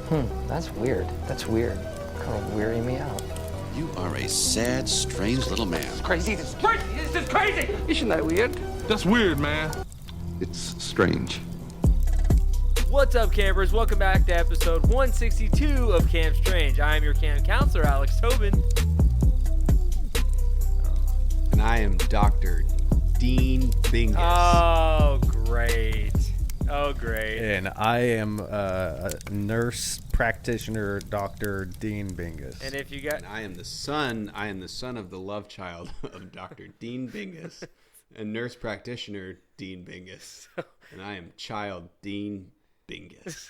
That's weird. That's weird. Kind of weirding me out. You are a sad, strange little man. Crazy. This is crazy. This is crazy. Isn't that weird? That's weird, man. It's strange. What's up, campers? Welcome back to episode 162 of Camp Strange. I am your camp counselor, Alex Tobin. And I am Dr. Dean Bingus. Oh, great. Oh, great. And I am a nurse practitioner, Dr. Dean Bingus. And if you got... And I am the son of the love child of Dr. Dean Bingus and nurse practitioner Dean Bingus. And I am child Dean Bingus.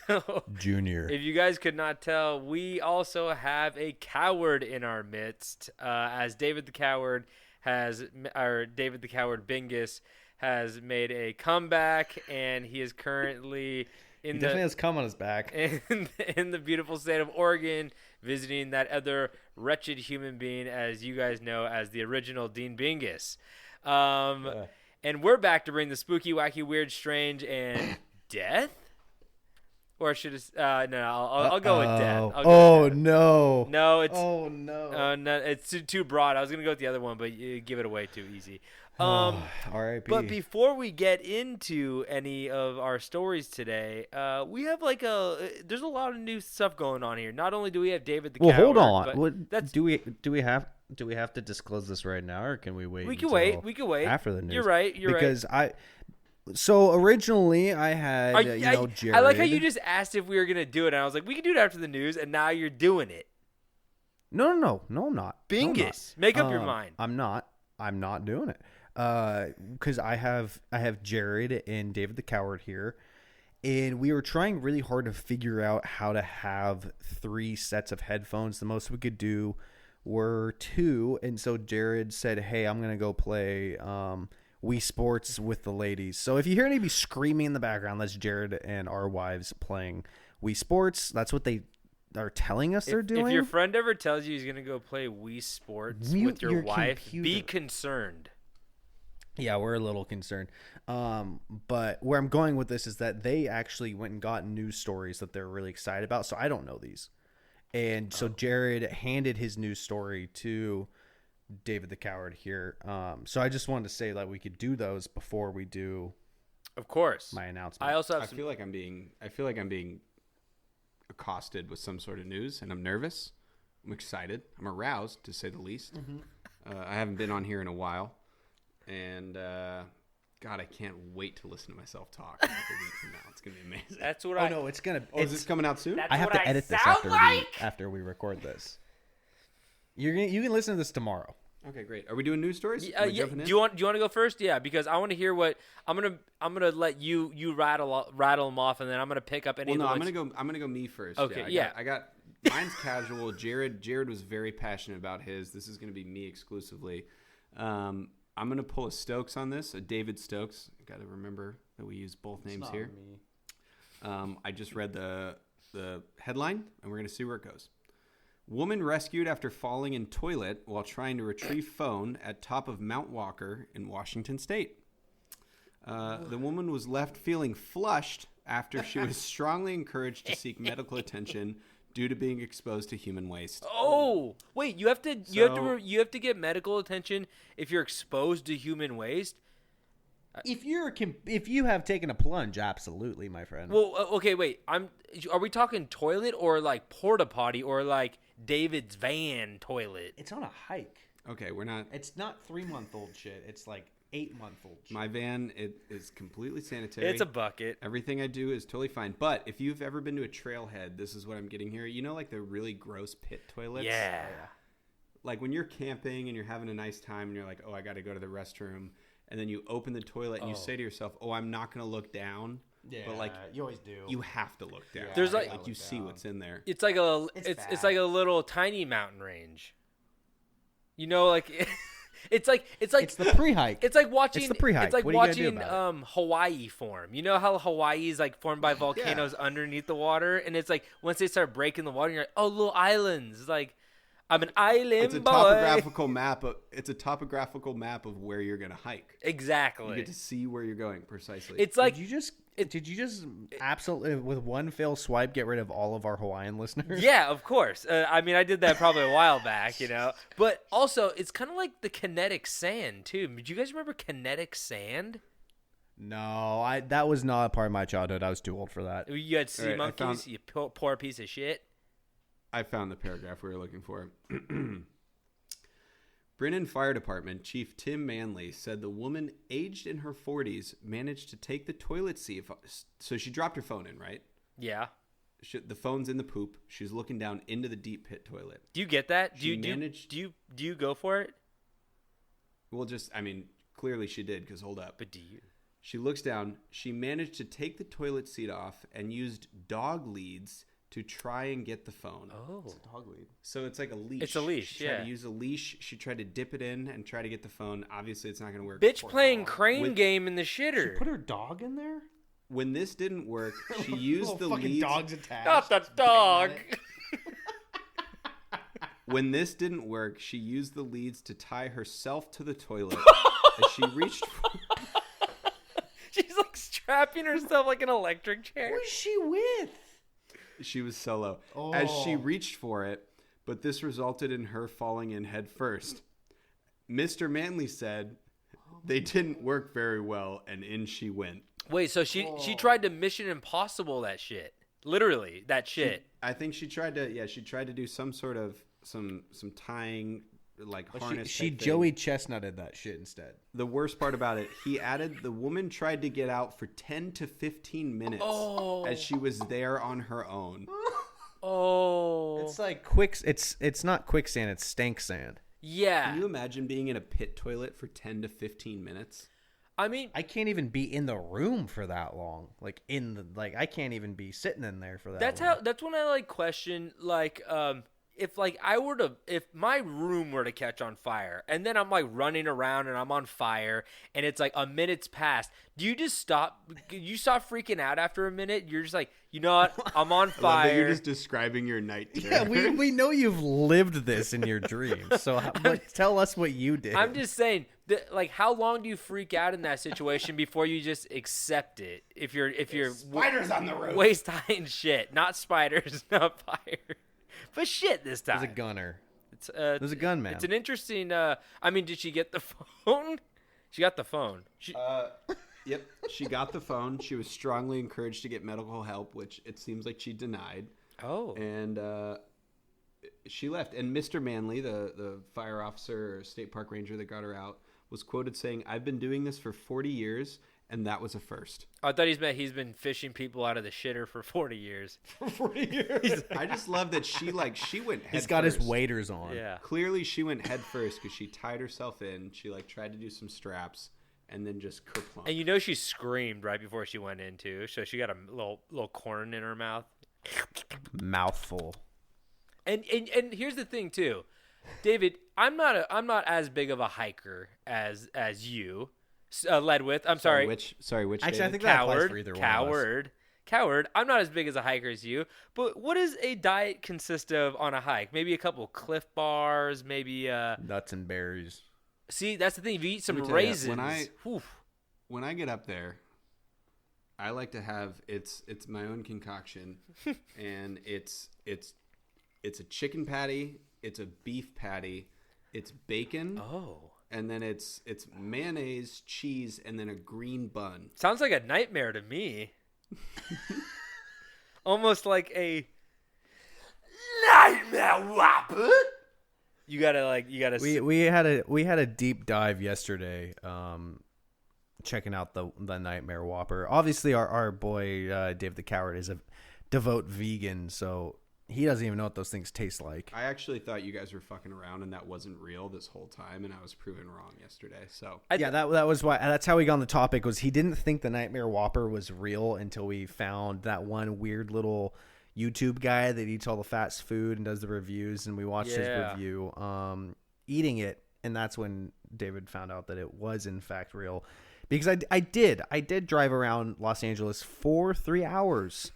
Junior. If you guys could not tell, we also have a coward in our midst, as David the Coward Bingus has made a comeback, and he is currently definitely has cum on his back in the beautiful state of Oregon, visiting that other wretched human being, as you guys know, as the original Dean Bingus. And we're back to bring the spooky, wacky, weird, strange, and death. Or should it? No, I'll go with death. No! No, it's no! No, it's too broad. I was gonna go with the other one, but you give it away too easy. R.I.P. But before we get into any of our stories today, we have there's a lot of new stuff going on here. Not only do we have David the Coward, hold on. But Do we have to disclose this right now, or can we wait? We can wait. We can wait after the news. You're right. Because So originally I had, Jared. I like how you just asked if we were gonna do it, and I was like, we can do it after the news, and now you're doing it. No, I'm not. Bingus, make up your mind. I'm not doing it. Because I have Jared and David the Coward here, and we were trying really hard to figure out how to have 3 sets of headphones. The most we could do were 2, and so Jared said, "Hey, I'm gonna go play Wii Sports with the ladies." So if you hear anybody screaming in the background, that's Jared and our wives playing Wii Sports. That's what they are telling us they're doing. If your friend ever tells you he's going to go play Wii Sports with your wife, computer. be concerned. Yeah, we're a little concerned. But where I'm going with this is that they actually went and got news stories that they're really excited about. So I don't know these. And so Jared handed his news story to David the Coward here. So I just wanted to say that we could do those before we do, of course, my announcement. I also have I feel like I'm being accosted with some sort of news, and I'm nervous. I'm excited. I'm aroused, to say the least. Mm-hmm. I haven't been on here in a while, and God, I can't wait to listen to myself talk like a week from now. It's gonna be amazing. That's what it's gonna. Is this coming out soon? I have to edit this after we record this. You can listen to this tomorrow. Okay, great. Are we doing news stories? Yeah. Do you want to go first? Yeah, because I want to hear what I'm gonna let you rattle them off, and then I'm gonna pick up any. Well, no, of the I'm gonna go me first. Okay, I got mine's casual. Jared was very passionate about his. This is gonna be me exclusively. I'm gonna pull a Stokes on this, a David Stokes. Got to remember that we use both names here. I just read the headline, and we're gonna see where it goes. Woman rescued after falling in toilet while trying to retrieve phone at top of Mount Walker in Washington State. The woman was left feeling flushed after she was strongly encouraged to seek medical attention due to being exposed to human waste. Oh, wait! You have to get medical attention if you're exposed to human waste. If you have taken a plunge, absolutely, my friend. Well, okay, wait. Are we talking toilet or like porta potty or like David's van toilet? It's on a hike. Okay, we're not. It's not 3-month-old shit. It's like 8-month-old shit. My van is completely sanitary. It's a bucket. Everything I do is totally fine. But if you've ever been to a trailhead, this is what I'm getting here. You know, like the really gross pit toilets. Yeah. Like when you're camping and you're having a nice time and you're like, oh, I got to go to the restroom. And then you open the toilet and you say to yourself, "Oh, I'm not going to look down." Yeah, but like you always do. You have to look down. Yeah, There's you see what's in there. It's like it's like a little tiny mountain range. You know, like it's like it's the pre-hike. It's like watching. It's the pre-hike. It's like what are you watching Hawaii form. You know how Hawaii is like formed by volcanoes underneath the water, and it's like once they start breaking the water, you're like, oh, little islands. It's like I'm an island It's a boy. topographical map. It's a topographical map of where you're gonna hike. Exactly. You get to see where you're going precisely. It's like Did you just Did you just absolutely, with one fail swipe, get rid of all of our Hawaiian listeners? Yeah, of course. I mean, I did that probably a while back, you know. But also, it's kind of like the kinetic sand too. Do you guys remember kinetic sand? No, that was not a part of my childhood. I was too old for that. You had sea All right, monkeys. You poor piece of shit. I found the paragraph we were looking for. Brennan Fire Department Chief Tim Manley said the woman aged in her 40s managed to take the toilet seat. So she dropped her phone in, right? Yeah. The phone's in the poop. She's looking down into the deep pit toilet. Do you get that? Do She you managed- do you go for it? Well, clearly she did, because hold up. But do you? She looks down. She managed to take the toilet seat off and used dog leads to try and get the phone. Oh. Dog lead. So it's like a leash. It's a leash, She tried yeah. to use a leash. She tried to dip it in and try to get the phone. Obviously, it's not going to work. Bitch Poor playing dog. crane game in the shitter. Put her dog in there? When this didn't work, she used the fucking leads. dogs attached. Not the dog. When this didn't work, she used the leads to tie herself to the toilet. As she reached for, She's like strapping herself like an electric chair. Who's she with? she was solo. As she Oh. reached for it, but this resulted in her falling in head first. Mr. Manley said they didn't work very well, and in she went. Wait, so she tried to Mission Impossible that shit. Literally, that shit. I think she tried to do some sort of some tying, like harness. She type thing. Joey Chestnutted that shit instead. The worst part about it, he added the woman tried to get out for 10 to 15 minutes as she was there on her own. Oh. It's like it's not quicksand, it's stank sand. Yeah. Can you imagine being in a pit toilet for 10 to 15 minutes? I mean, I can't even be in the room for that long. I can't even be sitting in there for that that's long. that's when I like question if my room were to catch on fire and then I'm like running around and I'm on fire and it's like a minute's passed, do you just stop? You stop freaking out after a minute? You're just like, you know what? I'm on I love that fire. you're just describing your night Yeah, terror. we know you've lived this in your dreams. So tell us what you did. I'm just saying, like, how long do you freak out in that situation before you just accept it? If you're Spiders on the roof. waist high and shit, not spiders, not fire, but shit this time. There's a gunner. It's There's a gunman. It's an interesting. I mean, did she get the phone? She got the phone. Yep, she got the phone. She was strongly encouraged to get medical help, which it seems like she denied. Oh. And she left. And Mr. Manley, the fire officer or state park ranger that got her out, was quoted saying, "I've been doing this for 40 years, and that was a first." I thought he's been fishing people out of the shitter for 40 years. 40 years. I just love that she went head He's got his first. waders on. Yeah. Clearly, she went head first because she tied herself in. She tried to do some straps and then just kerplunk. And you know she screamed right before she went in too, so she got a little corn in her mouth. Mouthful. And here's the thing too, David. I'm not as big of a hiker as you led with. I'm sorry. Which Actually, I David? think that applies for either one of us. Coward. I'm not as big as a hiker as you. But what does a diet consist of on a hike? Maybe a couple Cliff Bars. Maybe Nuts and berries. See, that's the thing. If you eat some Let me tell ya, raisins, when I get up there, I like to have it's my own concoction, and it's a chicken patty, it's a beef patty, it's bacon, and then it's mayonnaise, cheese, and then a green bun. sounds like a nightmare to me. Almost like a nightmare whopper. You gotta. We had a deep dive yesterday, checking out the Nightmare Whopper. Obviously, our boy Dave the Coward is a devout vegan, so he doesn't even know what those things taste like. I actually thought you guys were fucking around and that wasn't real this whole time, and I was proven wrong yesterday. So Yeah, that was why. That's how we got on the topic. Was he didn't think the Nightmare Whopper was real until we found that one weird little YouTube guy that eats all the fast food and does the reviews, and we watched his review eating it, and that's when David found out that it was in fact real. Because I did drive around Los Angeles for 3 hours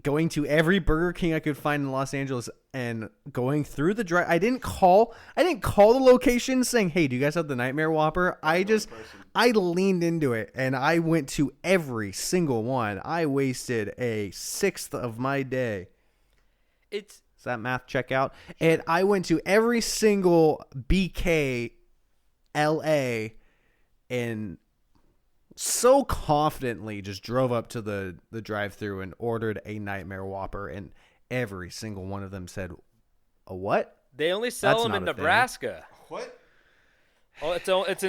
going to every Burger King I could find in Los Angeles and going through the drive. I didn't call the location saying, "Hey, do you guys have the Nightmare Whopper?" I leaned into it and I went to every single one. I wasted a sixth of my day. Does that math check out? And I went to every single BK LA and so confidently just drove up to the drive-thru and ordered a Nightmare Whopper, and every single one of them said, "A what?" They only sell That's them not in a thing. Nebraska. What? Oh, it's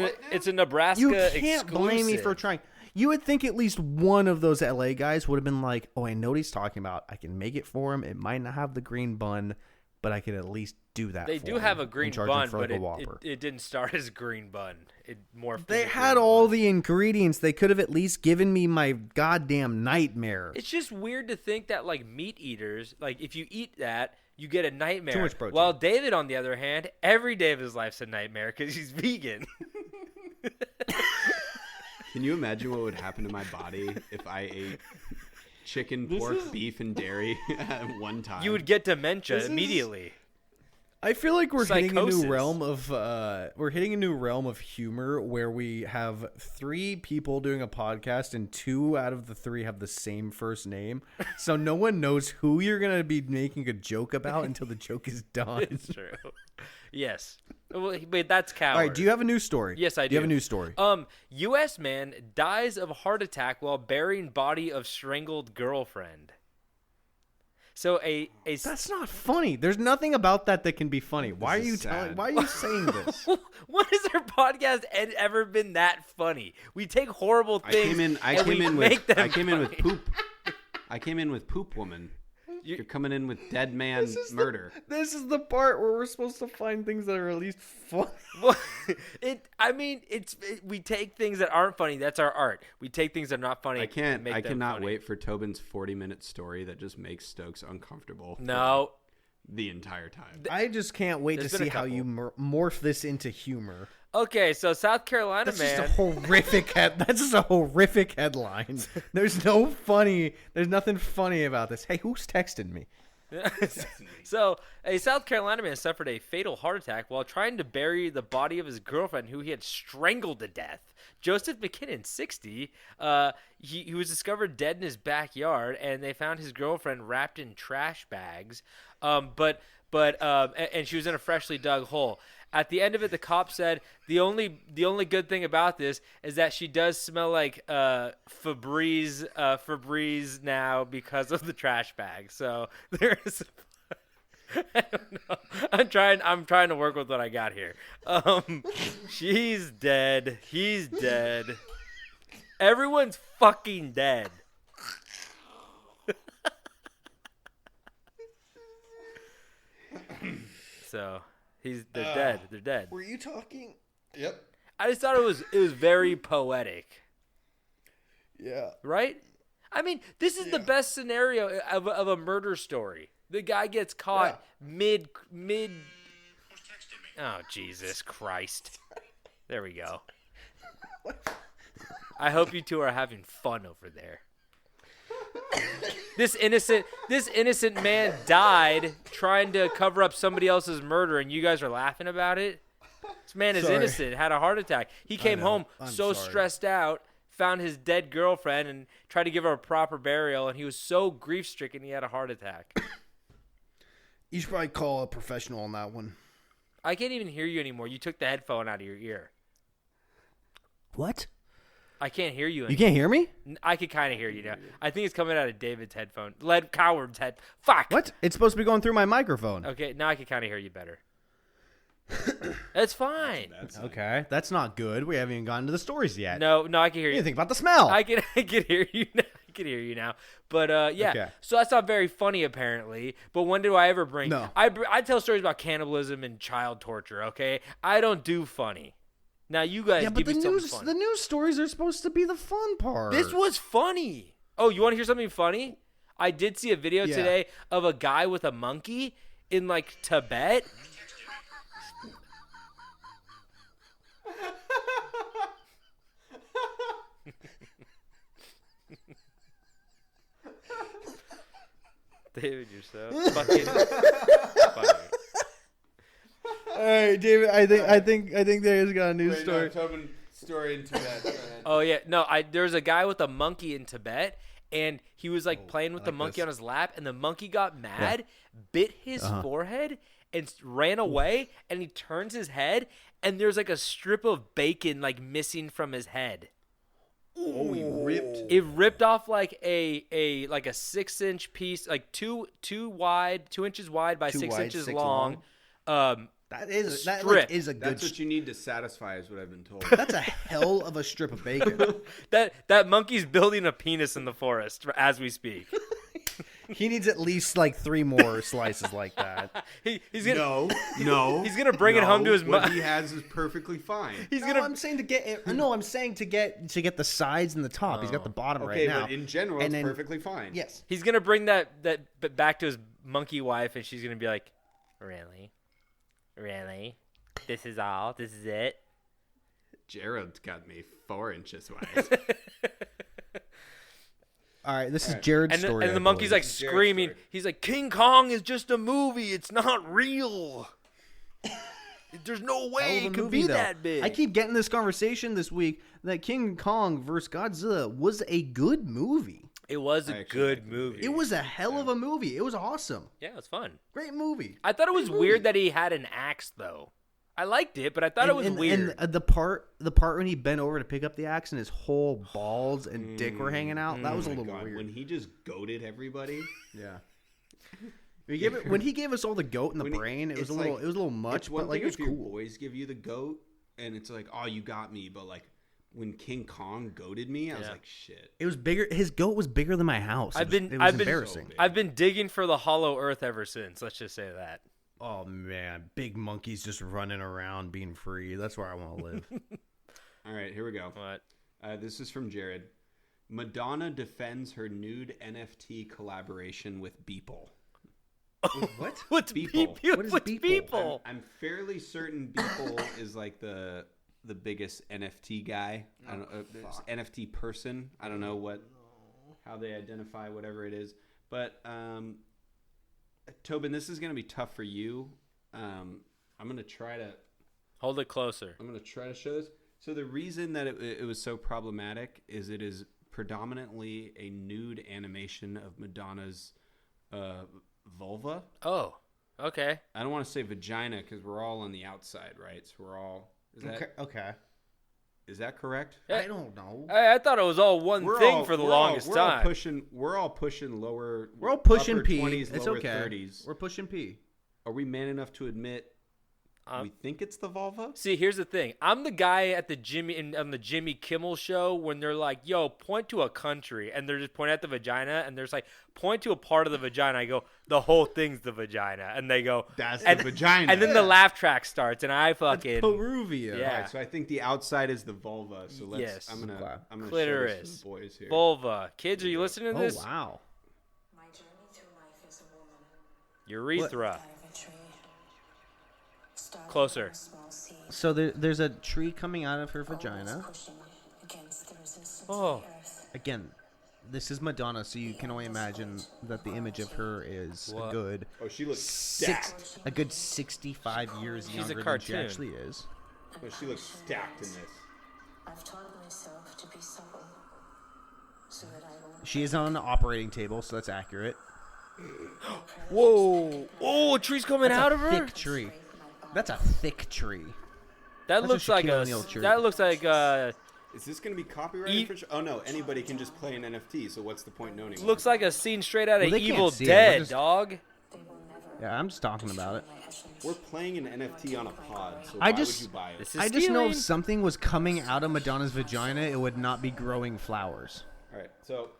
a Nebraska You can't exclusive. blame me for trying. You would think at least one of those LA guys would have been like, "Oh, I know what he's talking about. I can make it for him. It might not have the green bun, but I could at least do that." They for do him have a and green charge him bun, for, but like, a Whopper." it didn't start as green bun. It morphed. They into had green all bun. the ingredients. They could have at least given me my goddamn nightmare. It's just weird to think that like meat eaters, like if you eat that, you get a nightmare. Too much protein. While David, on the other hand, every day of his life's a nightmare because he's vegan. Can you imagine what would happen to my body if I ate chicken, pork, beef, and dairy at one time? You would get dementia This is- immediately. I feel like we're hitting a Psychosis. new realm of humor where we have 3 people doing a podcast and 2 out of the 3 have the same first name. So no one knows who you're going to be making a joke about until the joke is done. It's true. Yes. Well, but that's coward. All right, do you have a news story? Yes, I do. Do you have a news story? U.S. man dies of heart attack while burying body of strangled girlfriend. So That's not funny. There's nothing about that can be funny. Why are is you sad. why are you saying this? When has our podcast ever been that funny? We take horrible I things. came in. I and came we in make with. them I came in with funny. poop. I came in with poop woman. You're coming in with dead man murder. This is the part where we're supposed to find things that are at least funny. Well, we take things that aren't funny. That's our art. We take things that are not funny. I and make them cannot funny. wait for Tobin's 40-minute story that just makes Stokes uncomfortable. No. The entire time. I just can't wait There's to been a see how you morph this into humor. Okay, so South Carolina That's man. just a horrific That's just a horrific headline. There's nothing funny about this. Hey, who's texting me? So, a South Carolina man suffered a fatal heart attack while trying to bury the body of his girlfriend who he had strangled to death. Joseph McKinnon, 60, he was discovered dead in his backyard, and they found his girlfriend wrapped in trash bags, and she was in a freshly dug hole. At the end of it, the cop said the only good thing about this is that she does smell like Febreze now because of the trash bag. So there's, I don't know. I'm trying to work with what I got here. She's dead. He's dead. Everyone's fucking dead. So. They're dead. They're dead. Were you talking? Yep. I just thought it was very poetic, Yeah. right? I mean, this is the best scenario of a murder story. The guy gets caught mid. Oh, Jesus Christ! There we go. I hope you two are having fun over there. This innocent man died trying to cover up somebody else's murder, and you guys are laughing about it? This man is Sorry. innocent, had a heart attack. He came home I'm so sorry. stressed out, found his dead girlfriend, and tried to give her a proper burial, and he was so grief-stricken he had a heart attack. You should probably call a professional on that one. I can't even hear you anymore. You took the headphone out of your ear. What? I can't hear you anymore. You can't hear me? I can kind of hear you now. I think it's coming out of David's headphone. Coward's head. Fuck! What? It's supposed to be going through my microphone. Okay, now I can kind of hear you better. That's fine. Okay, that's not good. We haven't even gotten to the stories yet. No, I can hear What do you. you think about the smell? I can hear you now. I can hear you now. But yeah, Okay. so that's not very funny apparently. But when do I ever bring? No. I tell stories about cannibalism and child torture. Okay, I don't do funny. Now you guys Yeah, but give the me something news, funny. the news stories are supposed to be the fun part. This was funny. Oh, you want to hear something funny? I did see a video Yeah. today of a guy with a monkey in like Tibet. David, you're so fucking funny. All right, David. I think David's got a news story. Tobin, story in Tibet. Oh yeah, no. There's a guy with a monkey in Tibet, and he was like playing with the monkey on his lap, and the monkey got mad, bit his forehead, and ran away. And he turns his head, and there's like a strip of bacon like missing from his head. Oh, he ripped. It ripped off like a 6-inch piece, like 2 inches wide by 6 inches 6 long. That is a good. That's what you need to satisfy, is what I've been told. That's a hell of a strip of bacon. That monkey's building a penis in the forest as we speak. He needs at least like 3 more slices like that. He's gonna No. He's gonna bring it home to his What mom. he has is perfectly fine. I'm saying to get it. No, I'm saying to get the sides and the top. He's got the bottom Okay, right now. but in general, And it's then- perfectly fine. Yes. He's gonna bring that back to his monkey wife, and she's gonna be like, "Really? This is all? This is it?" Jared's got me 4 inches wide. All right, this is Jared's And story. the I monkey's believe. like screaming. He's like, "King Kong is just a movie. It's not real. There's no Hell way of a it could movie, be though. that big." I keep getting this conversation this week that King Kong vs. Godzilla was a good movie. It was a I actually good like the movie. It was a hell of a movie. It was awesome. Yeah, it was fun. Great movie. I thought it was weird that he had an axe, though. I liked it, but I thought it was weird. And the part when he bent over to pick up the axe and his whole balls and dick were hanging out, that was a little God, weird. when he just goaded everybody. Yeah. When he gave us all the goat in the brain, it was it's a little like- it was a little much, It's one but like thing it was if your cool. boys give you the goat, and it's like, oh, you got me. But like when King Kong goaded me, I was Yeah. like, shit. It was bigger. His goat was bigger than my house. I've It been was embarrassing. I've been digging for the hollow earth ever since. Let's just say that. Oh man, big monkeys just running around being free. That's where I want to live. All right, here we go. What? This is from Jared. Madonna defends her nude NFT collaboration with Beeple. What? What's Beeple. Beeple? What is What's Beeple? Beeple? I'm fairly certain Beeple is like the biggest NFT guy. I don't NFT person. I don't know how they identify whatever it is. But Tobin, this is going to be tough for you. I'm going to try to Hold it closer. I'm going to try to show this. So the reason that it was so problematic is it is predominantly a nude animation of Madonna's vulva. Oh, okay. I don't want to say vagina because we're all on the outside, right? So we're all. Okay. Is that correct? I don't know. I thought it was all one thing for the longest time. We're all pushing lower. We're all pushing upper P. 20s, It's lower okay. 30s. We're pushing P. Are we man enough to admit we think it's the vulva? See, here's the thing. I'm the guy at the on the Jimmy Kimmel show when they're like, "Yo, point to a country," and they're just pointing at the vagina, and there's like, "Point to a part of the vagina." I go, "The whole thing's the vagina," and they go, That's and, the vagina. and then the laugh track starts, and I fucking Peruvian. Yeah. All right, so I think the outside is the vulva. So let's. Yes. I'm gonna show this clitoris, to the boys here. vulva. Kids, are you listening to Oh this? wow. My journey through life as a woman. Urethra. Out of a tree. Started Closer. from a small seed, So there's a tree coming out of her always vagina. pushing against the resistance Oh. of the earth. Again, this is Madonna, so you can only imagine that the image of her is What? a good Oh, she looks stacked. a good 65 years She's a younger than she cartoon. actually is. Oh, she looks stacked in this. I've taught myself to be supple, so that I will. She is on an operating table, so that's accurate. Whoa! Oh, a tree's coming out of her. Thick tree. That's a thick tree. That That's looks a like Shaquille a. O'Neal tree. That looks like Is this going to be copyright E- infringement? Oh no, anybody can just play an NFT. So what's the point in owning one? looks like a scene straight out of Well, they can't Evil see it. Dead, We're just- dog. They will never Yeah, I'm just talking about it. my essence. We're playing an NFT on a pod. So I why just- would you buy it? This is I just know stealing. if something was coming out of Madonna's vagina, it would not be growing flowers. All right, so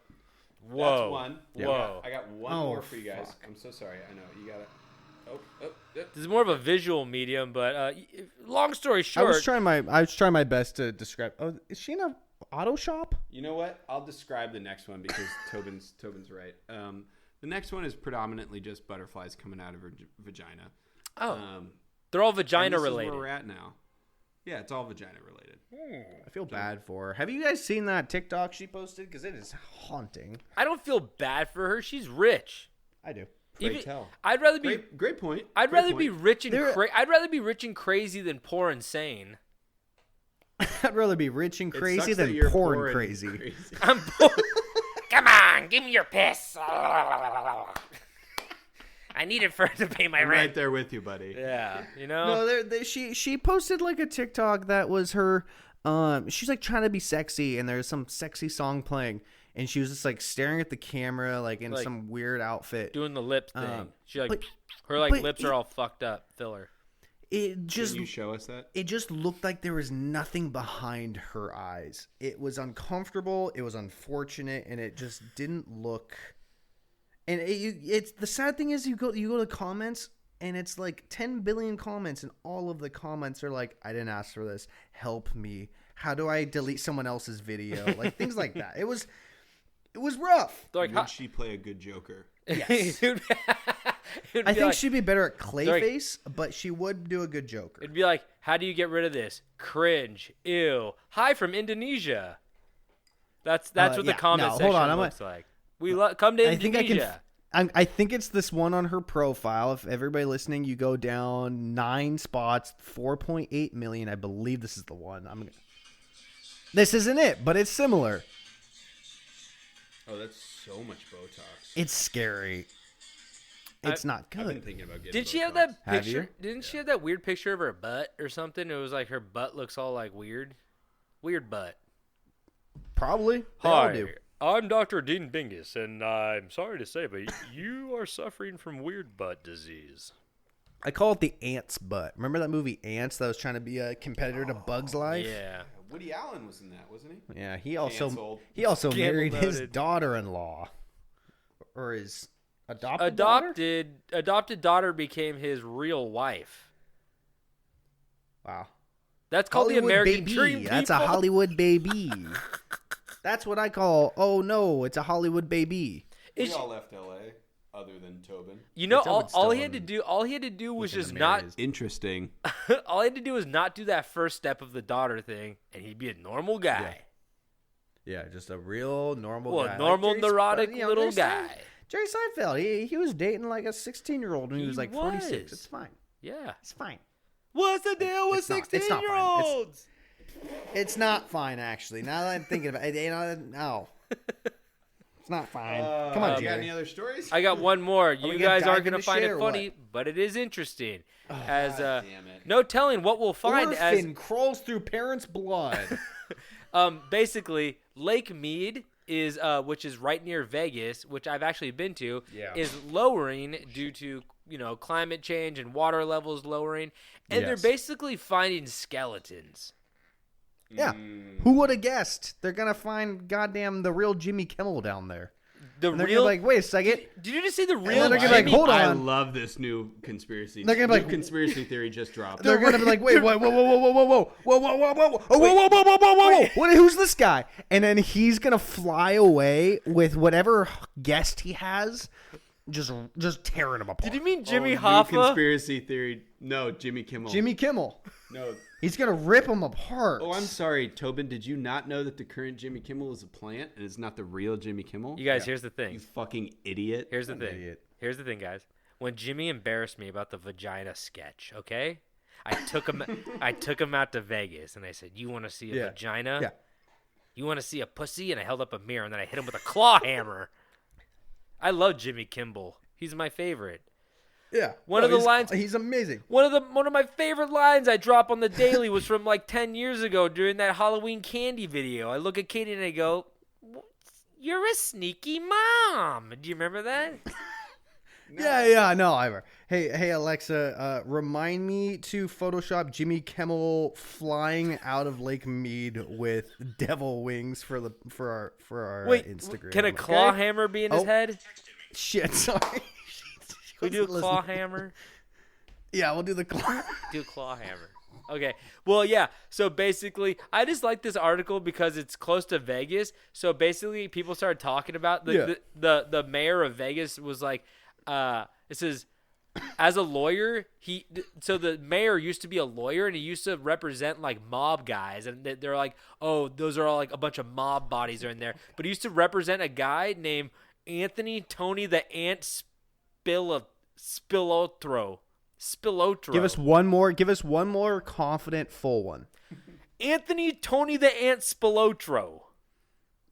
Whoa! that's one. Whoa! I got one Oh, more for you guys. fuck. I'm so sorry. I know you got it. Oh. This is more of a visual medium, but long story short, I was trying my best to describe. Oh, is she in a auto shop? You know what? I'll describe the next one because Tobin's right. The next one is predominantly just butterflies coming out of her vagina. they're all And vagina this related. is where we're at now. Yeah, it's all vagina related. I feel bad for her. Have you guys seen that TikTok she posted? Because it is haunting. I don't feel bad for her. She's rich. I do. Pray tell. I'd rather be Great point. I'd Great rather be point. rich and I'd rather be rich and crazy than poor and sane. I'd rather be rich and It crazy sucks that than you're poor poor and crazy. I'm poor. Come on, give me your piss. I need it to pay my I'm rent. right there with you, buddy. Yeah, you know. No, she posted like a TikTok that was her. She's like trying to be sexy, and there's some sexy song playing, and she was just like staring at the camera, like in Like, some weird outfit. Doing the lip thing. She like but- her but lips are all fucked up. Filler. It just Can you show us that? it just looked like there was nothing behind her eyes. It was uncomfortable. It was unfortunate, and it just didn't look. And it's the sad thing is you go to comments, and it's like 10 billion comments, and all of the comments are like, "I didn't ask for this. Help me. How do I delete someone else's video?" Like things like that. It was rough. They're like, Would she play a good Joker? Yes. I think she'd be better at Clayface, but she would do a good Joker. It'd be like, how do you get rid of this? Cringe. Ew. Hi from Indonesia. That's what the yeah. comment No, section hold on, looks like. Come to I think Indonesia. I think it's this one on her profile. If everybody listening, you go down 9 spots, 4.8 million. I believe this is the one. This isn't it, but it's similar. Oh, that's so much Botox. It's scary. It's not I've been good. thinking about getting Didn't she have Botox. that Have picture? you? Didn't she have that weird picture of her butt or something? It was like her butt looks all like weird. Weird butt. Probably. They all do. I'm Dr. Dean Bingus, and I'm sorry to say, but you are suffering from weird butt disease. I call it the Ants butt. Remember that movie Ants that was trying to be a competitor to Bugs Life? Yeah. Woody Allen was in that, wasn't he? Yeah, he Canceled. also married his noted. daughter-in-law. Or his adopted daughter? Adopted daughter became his real wife. Wow. That's called Hollywood the American baby. dream. That's a people. Hollywood baby. That's what I call. Oh no, it's a Hollywood baby. We all left L.A. other than Tobin. You know, Tobin's all still he had to do, all he had to do was just not. Interesting. All he had to do was not do that first step of the daughter thing, and he'd be a normal guy. Yeah, just a real normal Well, guy. normal, Like Jerry neurotic Seinfeld, little guy. Jerry Seinfeld. He was dating like a 16-year-old when he He was like was. 46. It's fine. Yeah. It's fine. What's the deal with It's not- it's not fine. 16-year-olds? It's not fine, actually. Now that I'm thinking about it, no. It's not fine. Come on, You got Jerry. any other stories? I got one more. You we guys gonna aren't dive going to into find shit it or funny, but it is interesting. As damn it. no telling what we'll find Orphan crawls through parents' blood. basically Lake Mead is which is right near Vegas, which I've actually been to, is lowering due to, climate change and water levels lowering, and Yes. they're basically finding skeletons. Yeah. Who would have guessed? They're going to find goddamn the real Jimmy Kimmel down there. The And they're real going to be like, wait a second. Did you just see the then real they're gonna be like, Jimmy? hold I on. love this new conspiracy. They're gonna be New like- conspiracy theory just dropped. They're going to be like, wait, whoa, whoa, whoa, whoa, whoa, whoa, whoa, whoa, whoa, whoa, whoa, whoa, whoa, whoa, whoa, whoa, whoa. What, who's this guy? And then he's going to fly away with whatever guest he has, just tearing him apart. Did you mean Jimmy New Hoffa? conspiracy theory. No, Jimmy Kimmel. Jimmy Kimmel. No. He's going to rip him apart. Oh, I'm sorry, Tobin. Did you not know that the current Jimmy Kimmel is a plant and it's not the real Jimmy Kimmel? You guys, here's the thing. You fucking idiot. Here's the thing. idiot. Here's the thing, guys. When Jimmy embarrassed me about the vagina sketch, okay? I took him out to Vegas and I said, "You want to see a vagina? Yeah. You want to see a pussy?" And I held up a mirror and then I hit him with a claw hammer. I love Jimmy Kimmel. He's my favorite. Yeah. One of the lines- He's amazing. One of my favorite lines I drop on the daily was from like 10 years ago during that Halloween candy video. I look at Katie and I go, "You're a sneaky mom." Do you remember that? Yeah, no, Ivor. Hey, Alexa, remind me to Photoshop Jimmy Kimmel flying out of Lake Mead with devil wings for our Wait, Instagram. can a claw okay? hammer be in his Oh. head? Shit, sorry. Can we do a Listen. claw hammer? Yeah, we'll do the claw. Do a claw hammer. Okay. Well, yeah. So basically, I just like this article because it's close to Vegas. So basically, people started talking about the mayor of Vegas was like, it says, as a lawyer, so the mayor used to be a lawyer and he used to represent like mob guys, and they're like, oh, those are all like a bunch of mob bodies are in there. But he used to represent a guy named Anthony Tony the Ant Spilotro. Give us one more confident full one. Anthony Tony the Ant Spilotro.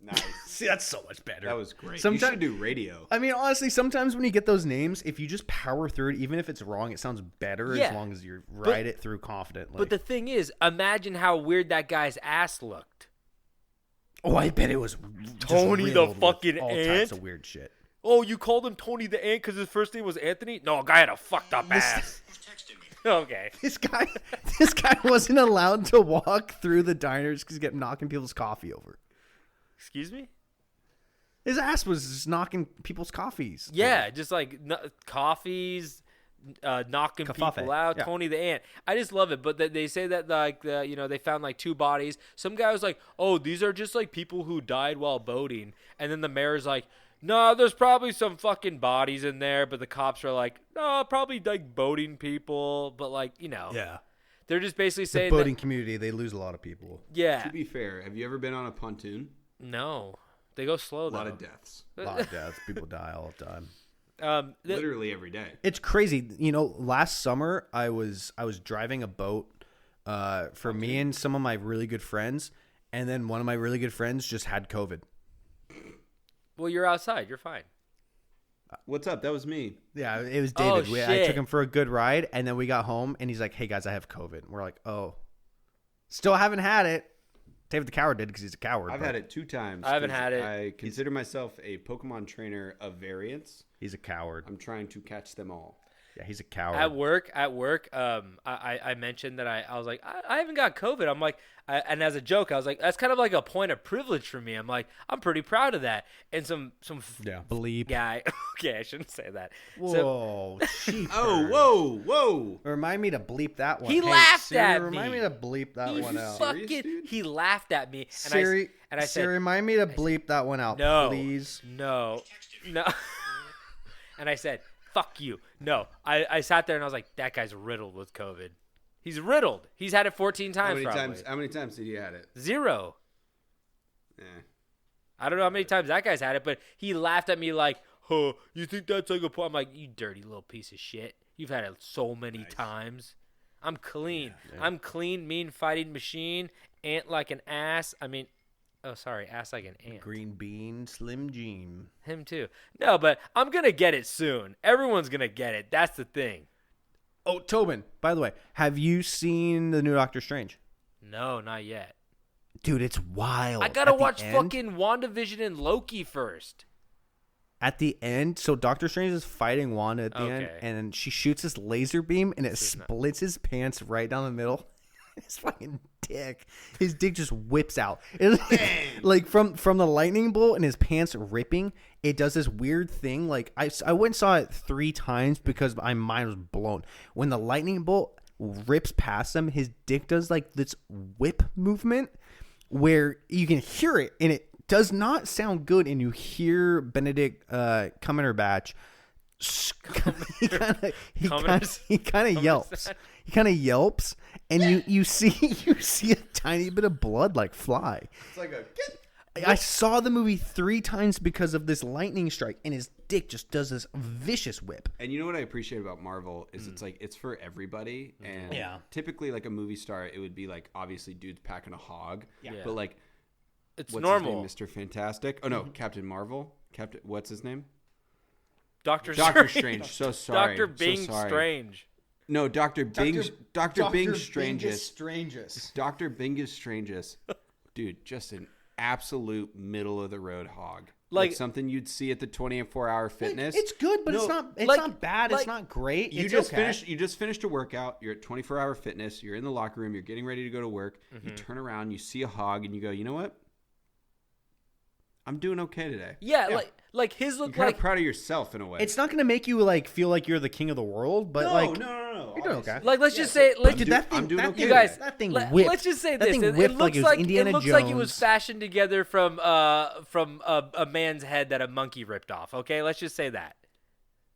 Nice. See, that's so much better. That was great. Sometimes- You should do radio. I mean, honestly, sometimes when you get those names, if you just power through it, even if it's wrong, it sounds better Yeah. as long as you write it through confidently. But the thing is, imagine how weird that guy's ass looked. oh, I bet it was Tony just the riddled with fucking all ant? types of weird shit. Oh, you called him Tony the Ant because his first name was Anthony? No, a guy had a fucked up ass. Okay. This guy wasn't allowed to walk through the diners because he kept knocking people's coffee over. Excuse me? His ass was just knocking people's coffees. Yeah, just like coffees, knocking Kafafe, people out. yeah. Tony the Ant. I just love it. But they say that they found like 2 bodies. Some guy was like, "Oh, these are just like people who died while boating." And then the mayor's like, "No, there's probably some fucking bodies in there." But the cops are like, "No, probably like boating people." But like Yeah. they're just basically The saying boating that, community, they lose a lot of people. yeah, To be fair, have you ever been on a pontoon? no, they go slow A though. lot of deaths. A lot of deaths. People die all the time. Literally every day. It's crazy. Last summer I was driving a boat for me and some of my really good friends, and then one of my really good friends just had COVID. Well, you're outside. You're fine. What's up? That was me. Yeah, it was Oh, David. I shit. took him for a good ride, and then we got home, and he's like, "Hey guys, I have COVID." And we're like, "Oh, still haven't had it." David the Coward did because he's a coward. I've but had it 2 times. I haven't 'cause had it. I consider myself a Pokemon trainer of variants. He's a coward. I'm trying to catch them all. Yeah, he's a coward. At work, I mentioned that I was like, I haven't got COVID. I'm like, and as a joke, I was like, that's kind of like a point of privilege for me. I'm like, I'm pretty proud of that. And some Bleep. guy, okay, I shouldn't say that. So, Whoa, cheaper. Oh, whoa. Remind me to bleep that one. He Hey, laughed Siri, at Remind me. me to bleep that he one out. Serious, dude? he laughed at me. And Siri, I said, Siri, remind me to bleep that one out, no, please. no. And I said, fuck you. No, I sat there and I was like, that guy's riddled with COVID. He's riddled. He's had it 14 times. How many times did he had it? 0. Eh. I don't know how many times that guy's had it, but he laughed at me like, "Huh, you think that's like a point?" I'm like, "You dirty little piece of shit. You've had it so many times. I'm clean. I'm clean, mean fighting machine, ant like an ass. I mean, oh, sorry, ass like an ant. Green bean, Slim Jim. Him too. No, but I'm going to get it soon. Everyone's going to get it. That's the thing. Oh, Tobin, by the way, have you seen the new Doctor Strange? No, not yet. Dude, it's wild. I got to At the watch end- fucking WandaVision and Loki first. At the end, so Doctor Strange is fighting Wanda at the end, Okay. and she shoots this laser beam, and it splits his pants right down the middle. His fucking dick. His dick just whips out. Like from the lightning bolt and his pants ripping, it does this weird thing. Like I went and saw it 3 times because my mind was blown. When the lightning bolt rips past him, his dick does like this whip movement where you can hear it, and it does not sound good. And you hear Benedict Cumberbatch. He kind of yelps. He kind of yelps, and you see a tiny bit of blood like fly. It's like a I saw the movie 3 times because of this lightning strike, and his dick just does this vicious whip. And you know what I appreciate about Marvel is it's like it's for everybody. And Yeah. typically, like a movie star, it would be like obviously dudes packing a hog. Yeah. But like, It's what's normal. his name, Mr. Fantastic? Oh no, Captain Marvel. What's his name? Doctor Strange. So sorry. Dr. Bing So sorry. Strange. No, Dr. Bing. Dr. Bing Strangest. Strangest. Dr. Bingus Strangest. Dude, just an absolute middle of the road hog. Like something you'd see at the 24-hour fitness. It's good, but it's No, not. It's like- not bad. like- It's not great. You It's just okay. finished. You just finished a workout. You're at 24-hour fitness. You're in the locker room. You're getting ready to go to work. You turn around. You see a hog, and you go, "You know what? I'm doing okay today." Yeah, like his You're look kind like of proud of yourself in a way. It's not going to make you like feel like you're the king of the world, but no. you're doing okay. like let's just say like Dude, that thing, I'm doing that okay thing, you guys, that thing let, whipped. us just say That this. thing It whipped looks like it was like Indiana it looks Jones. like it was fashioned together from a man's head that a monkey ripped off. Okay, let's just say that.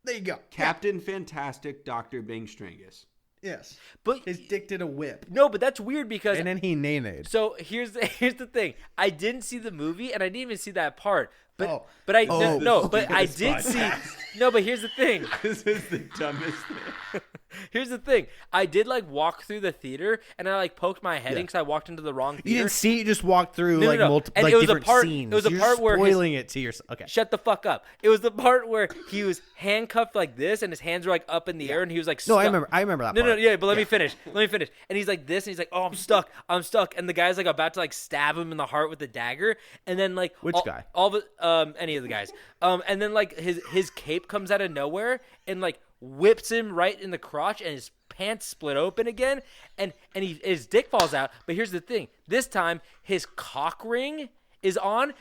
There you go. Captain Fantastic, Dr. Bing Strangus. Yes. But His dick did a whip. no, but that's weird because And then he nay-nayed. so here's the thing. I didn't see the movie and I didn't even see that part. But Oh. but I Oh. no, but I did see No, but here's the thing. This is the dumbest thing. Here's the thing. I did like walk through the theater, and I like poked my head in because I walked into the wrong theater. You didn't see it. You just walked through No. multiple And like it was a different part- scenes. it was a You're part where his- spoiling it to yourself. Okay. Shut the fuck up. It was the part where he was handcuffed like this, and his hands were like up in the air, and he was like No, stuck. I remember that. No, part. yeah, but let me finish. And he's like this, and he's like, "Oh, I'm stuck. And the guy's like about to like stab him in the heart with a dagger, and then like Which guy? All the any of the guys. And then like his cape comes out of nowhere and like whips him right in the crotch, and his pants split open again, and his dick falls out. But here's the thing: this time his cock ring is on,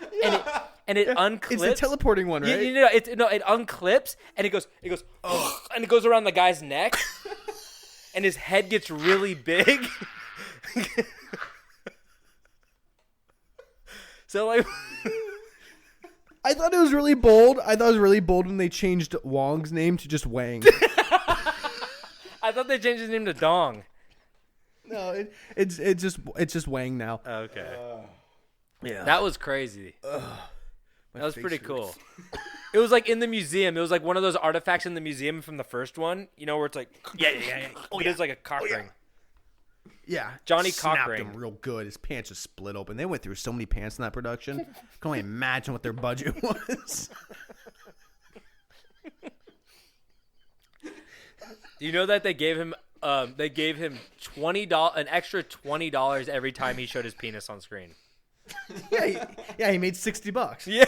and it unclips. It's the teleporting one, right? It unclips, and it goes, and it goes around the guy's neck, and his head gets really big. So like, I thought it was really bold. I thought it was really bold when they changed Wong's name to just Wang. I thought they changed his name to Dong. No, it's just Wang now. Okay, Yeah, that was crazy. My That was face pretty hurts. cool. It was like in the museum. It was like one of those artifacts in the museum from the first one. You know where it's like, yeah. Oh, yeah. It's like a cock ring. Yeah, Johnny snapped Cockring. him real good. His pants just split open. They went through so many pants in that production. Can only imagine what their budget was. You know that they gave him $20, an extra $20 every time he showed his penis on screen. Yeah, he made $60. Yeah.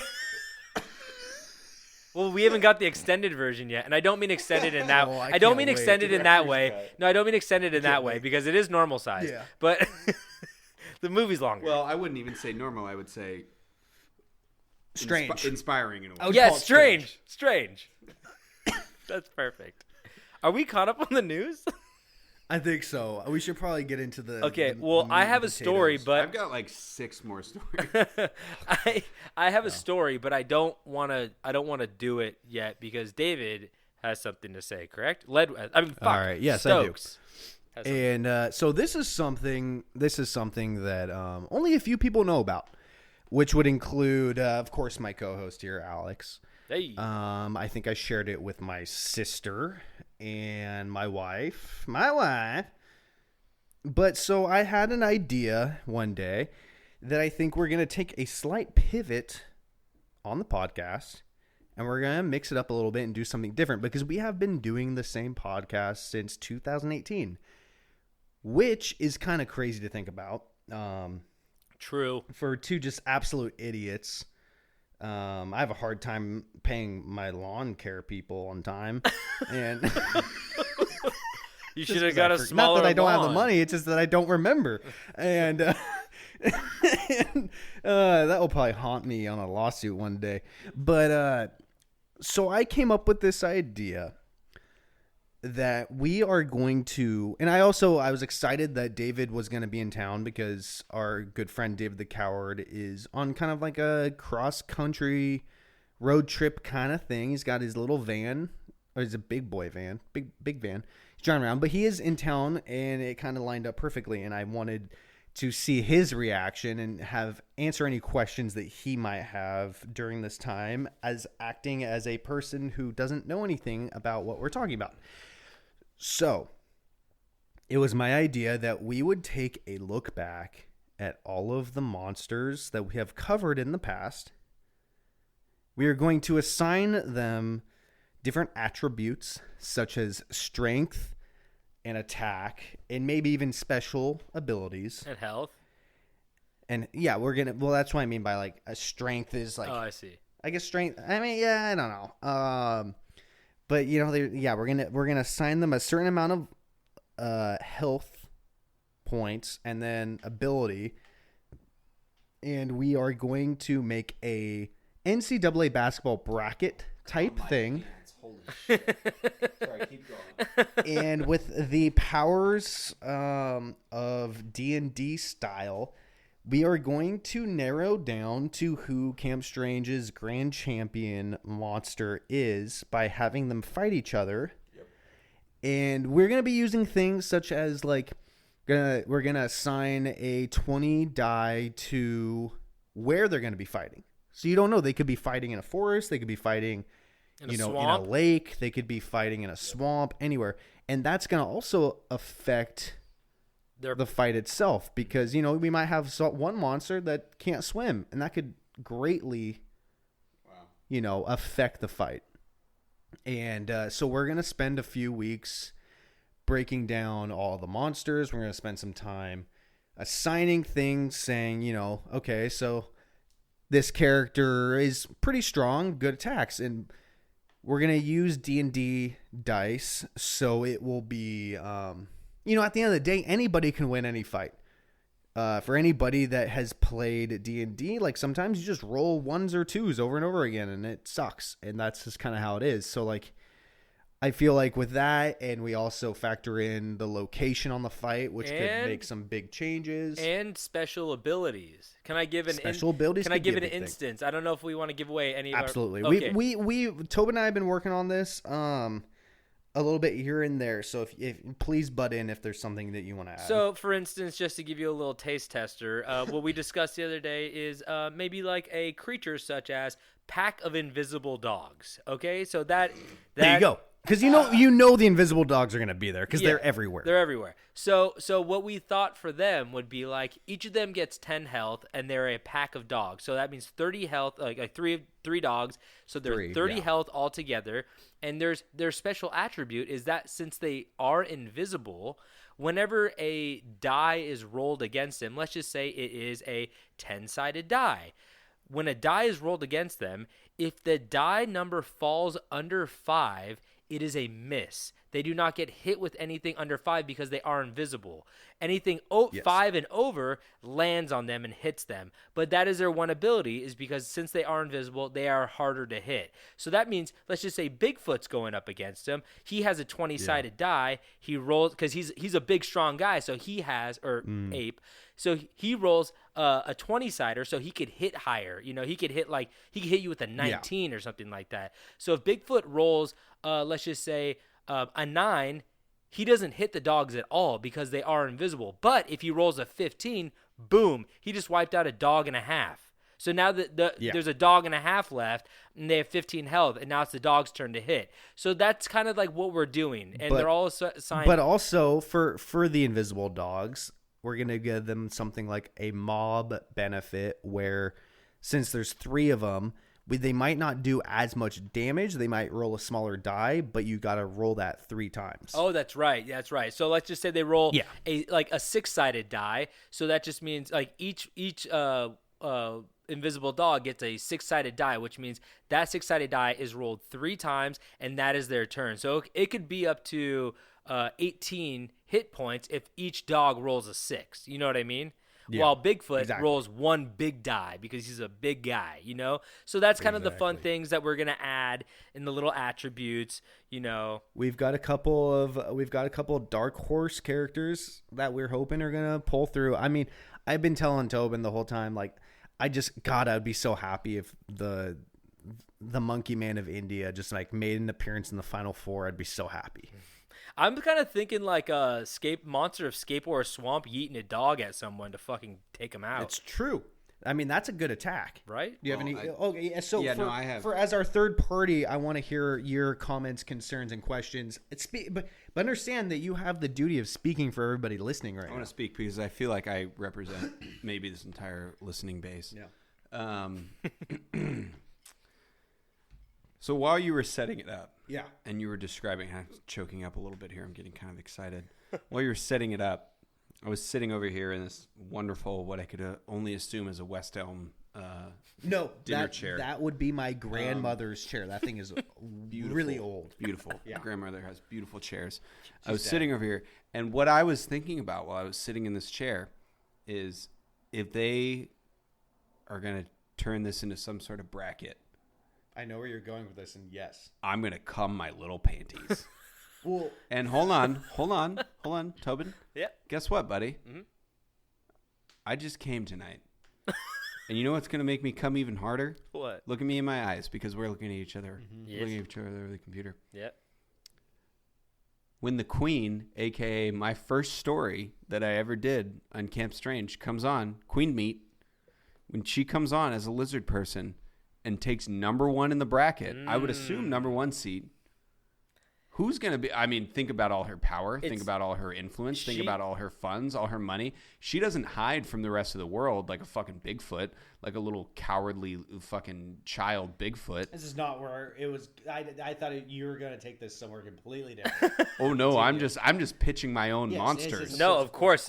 Well, we haven't got the extended version yet, and I don't mean extended in that. Oh, I I don't can't mean wait. extended in that way. Director's cut. No, I don't mean extended in that way because it is normal size. Yeah. But the movie's longer. Well, I wouldn't even say normal. I would say Strange. inspiring in a way. I would yeah, call it strange. That's perfect. Are we caught up on the news? I think so. We should probably get into the. Okay. the Well, meat I and have a story, potatoes. but I've got like 6 more stories. I have a story, but I don't want to do it yet because David has something to say. Correct? All right, yes, I do. Stokes has something. And so this is something that only a few people know about, which would include, of course, my co-host here, Alex. Hey. I think I shared it with my sister and my wife. But so I had an idea one day that I think we're going to take a slight pivot on the podcast, and we're going to mix it up a little bit and do something different because we have been doing the same podcast since 2018, which is kind of crazy to think about. True. For two just absolute idiots. I have a hard time paying my lawn care people on time, and You just should have 'cause got a forget- smaller Not that I don't have the lawn. money; it's just that I don't remember, and that will probably haunt me on a lawsuit one day. But so I came up with this idea that we are going to, and I was excited that David was going to be in town because our good friend David the Coward is on kind of like a cross country road trip kind of thing. He's got his little van, or it's a big boy van, big van. He's driving around, but he is in town, and it kind of lined up perfectly. And I wanted to see his reaction and answer any questions that he might have during this time, as acting as a person who doesn't know anything about what we're talking about. So, it was my idea that we would take a look back at all of the monsters that we have covered in the past. We are going to assign them different attributes, such as strength and attack, and maybe even special abilities. And health. And yeah, that's what I mean by like a strength is like, Oh, I see. I guess strength. I mean, yeah, I don't know. But you know, we're gonna assign them a certain amount of health points and then ability, and we are going to make a NCAA basketball bracket type thing. Holy shit. Sorry, keep going. And with the powers of D&D style, we are going to narrow down to who Camp Strange's grand champion monster is by having them fight each other. Yep. And we're going to be using things such as like we're going to assign a 20 die to where they're going to be fighting. So you don't know, they could be fighting in a forest, they could be fighting In a in a swamp? lake. They could be fighting in a swamp, anywhere. And that's going to also affect the fight itself because, we might have one monster that can't swim, and that could greatly, affect the fight. And so we're going to spend a few weeks breaking down all the monsters. We're going to spend some time assigning things, saying, okay, so this character is pretty strong, good attacks, and we're going to use D&D dice, so it will be, at the end of the day, anybody can win any fight. For anybody that has played D&D, like sometimes you just roll 1s or 2s over and over again, and it sucks, and that's just kind of how it is. So, like, I feel like with that, and we also factor in the location on the fight, which could make some big changes. And special abilities. Can I give an special abilities? Can I give an instance? I don't know if we want to give away any. Absolutely. Of our, okay. We Tobin and I have been working on this a little bit here and there. So if please butt in if there's something that you want to add. So, for instance, just to give you a little taste tester, what we discussed the other day is maybe like a creature such as pack of invisible dogs. Okay, so that there you go. Because you know the invisible dogs are going to be there because they're everywhere. They're everywhere. So what we thought for them would be like each of them gets 10 health and they're a pack of dogs. So that means 30 health, like three dogs. So they're 30 health altogether. And their special attribute is that since they are invisible, whenever a die is rolled against them, let's just say it is a 10-sided die. When a die is rolled against them, if the die number falls under 5, it is a miss. They do not get hit with anything under 5 because they are invisible. Anything 5 and over lands on them and hits them. But that is their one ability, is because since they are invisible, they are harder to hit. So that means, let's just say Bigfoot's going up against him. He has a 20-sided die. He rolls, because he's a big, strong guy, so he has, ape. So he rolls a 20-sider, so he could hit higher. He could hit you with a 19 or something like that. So if Bigfoot rolls, let's just say a 9, he doesn't hit the dogs at all because they are invisible. But if he rolls a 15, boom, he just wiped out a dog and a half. So now there's a dog and a half left, and they have 15 health, and now it's the dog's turn to hit. So that's kind of like what we're doing, and they're all assigned. But also for the invisible dogs, we're going to give them something like a mob benefit where since there's 3 of them, they might not do as much damage. They might roll a smaller die, but you got to roll that 3 times. Oh, that's right. That's right. So let's just say they roll a 6-sided die. So that just means like each invisible dog gets a 6-sided die, which means that 6-sided die is rolled 3 times, and that is their turn. So it could be up to 18 hit points if each dog rolls a 6. You know what I mean? Yeah, while Bigfoot rolls 1 big die because he's a big guy, So that's kind of the fun things that we're going to add in the little attributes, We've got a couple of dark horse characters that we're hoping are going to pull through. I mean, I've been telling Tobin the whole time, like, I'd be so happy if the Monkey Man of India just like made an appearance in the Final Four. I'd be so happy. I'm kind of thinking like a monster of Scape or a swamp yeeting a dog at someone to fucking take him out. It's true. I mean, that's a good attack, right? Do you have any? I have. As our third party, I want to hear your comments, concerns, and questions. But understand that you have the duty of speaking for everybody listening right now. I want to speak because I feel like I represent maybe this entire listening base. Yeah. So while you were setting it up, and you were describing, I'm choking up a little bit here. I'm getting kind of excited. While you were setting it up, I was sitting over here in this wonderful, what I could only assume is a West Elm dinner chair. That would be my grandmother's chair. That thing is really old. Beautiful. Grandmother has beautiful chairs. I was sitting over here, and what I was thinking about while I was sitting in this chair is if they are going to turn this into some sort of bracket. I know where you're going with this, and yes. I'm going to cum my little panties. Well, and hold on, Tobin. Yeah. Guess what, buddy? Mm-hmm. I just came tonight. And you know what's going to make me come even harder? What? Look at me in my eyes, because we're looking at each other. Mm-hmm. Yes. Looking at each other over the computer. Yep. When the Queen, a.k.a. my first story that I ever did on Camp Strange, comes on, Queen Meat, when she comes on as a lizard person, and takes number one in the bracket, I would assume number one seed. Who's going to be? I mean, think about all her power. Think about all her influence. Think about all her funds, all her money. She doesn't hide from the rest of the world like a fucking Bigfoot, like a little cowardly fucking child Bigfoot. This is not where it was. I thought you were going to take this somewhere completely different. Oh no, I'm just pitching my own Yes, monsters. No, of course.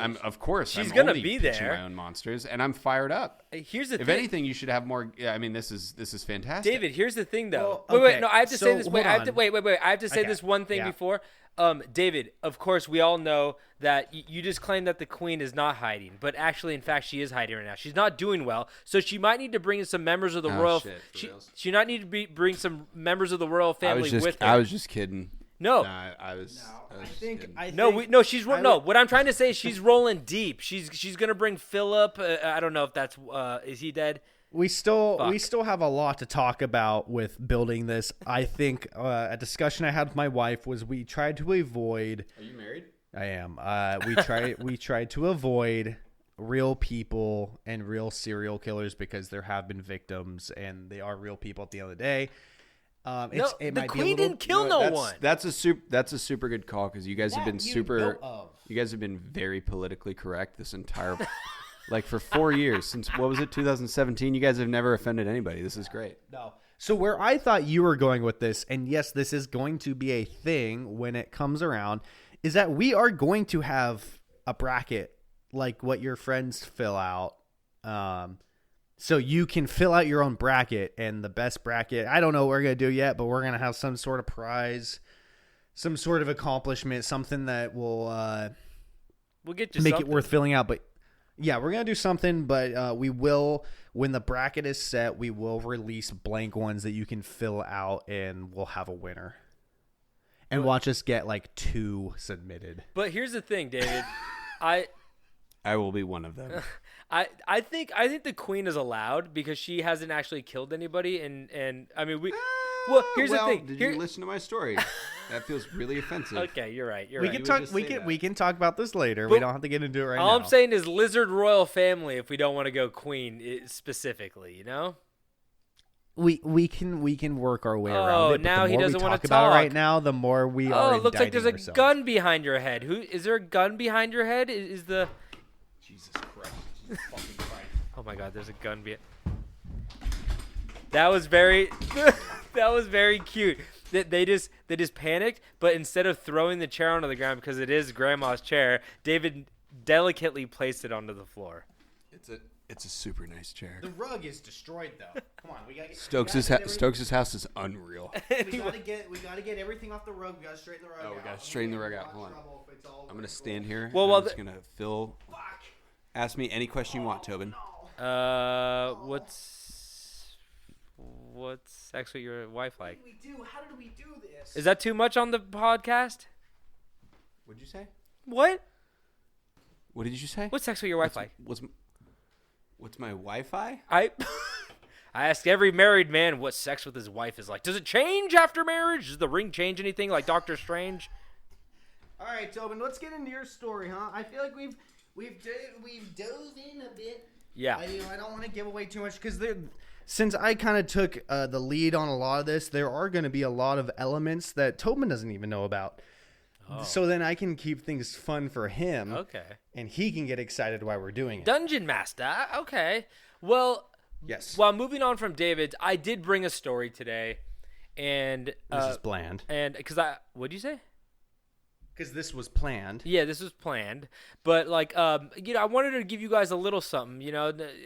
She's gonna only be pitching there. my own monsters, and I'm fired up. Here's the If thing. anything, you should have more. I mean, this is fantastic. David, here's the thing, though. Well, Wait, okay, no, I have to so say this. Wait, hold on. wait. I have to say Okay, this one thing yeah. before. David, of course, we all know that you just claimed that the queen is not hiding, but actually, in fact, she is hiding right now. She's not doing well, so she might need to bring in some members of the royal. Shit, for reals? She might need to bring some members of the royal family with her. I was just kidding. No. Nah, I was just kidding. What I'm trying to say is she's rolling deep. She's gonna bring Philip. I don't know if that's is he dead? We still have a lot to talk about with building this. I think a discussion I had with my wife was we tried to avoid. Are you married? I am. We tried to avoid real people and real serial killers because there have been victims and they are real people at the end of the day. The queen didn't kill no one. That's a super good call because you guys have been You guys have been very politically correct this entire. Like for 4 years, since what was it, 2017? You guys have never offended anybody. This is great. No. So where I thought you were going with this, and yes, this is going to be a thing when it comes around, is that we are going to have a bracket like what your friends fill out. So you can fill out your own bracket, and the best bracket, I don't know what we're going to do yet, but we're going to have some sort of prize, some sort of accomplishment, something that will We'll get you make something. it worth filling out. But yeah, we're going to do something, but we will, when the bracket is set, we will release blank ones that you can fill out, and we'll have a winner. And watch us get like 2 submitted. But here's the thing, David. I will be one of them. I think the queen is allowed because she hasn't actually killed anybody, and I mean we. Well, here's the thing. Did you listen to my story? That feels really offensive. Okay, you're right. We can talk. We can talk about this later. We don't have to get into it right now. All I'm saying is lizard royal family. If we don't want to go queen specifically, you know. We can work our way around it. But now the he more doesn't we want talk to about talk. it right now, the more we are. Oh, it looks like there's a indicting gun behind your head. Is there a gun behind your head? Is the? Jesus Christ! Jesus fucking Christ! Oh my God! There's a gun behind. That was very. That was very cute. They just panicked, but instead of throwing the chair onto the ground because it is Grandma's chair, David delicately placed it onto the floor. It's a super nice chair. The rug is destroyed though. Come on, we gotta get Stokes' house is unreal. We gotta get everything off the rug. We gotta straighten the rug out. We gotta straighten the rug out. Hold on. I'm gonna stand here. Well, and while I'm just gonna fill. Ask me any question you want, Tobin. What's sex with your wife like? What did we do? How did we do this? Is that too much on the podcast? What'd you say? What? What did you say? What's sex with your wife like? What's my Wi-Fi? I ask every married man what sex with his wife is like. Does it change after marriage? Does the ring change anything like Doctor Strange? All right, Tobin, let's get into your story, huh? I feel like we've dove in a bit. Yeah. I don't want to give away too much because since I kind of took the lead on a lot of this, there are going to be a lot of elements that Tobin doesn't even know about. Oh. So then I can keep things fun for him. Okay. And he can get excited while we're doing it. Dungeon Master. Okay. Well, yes. While moving on from David's, I did bring a story today. And this is bland. And because what'd you say? Because this was planned. Yeah, this was planned. But, I wanted to give you guys a little something,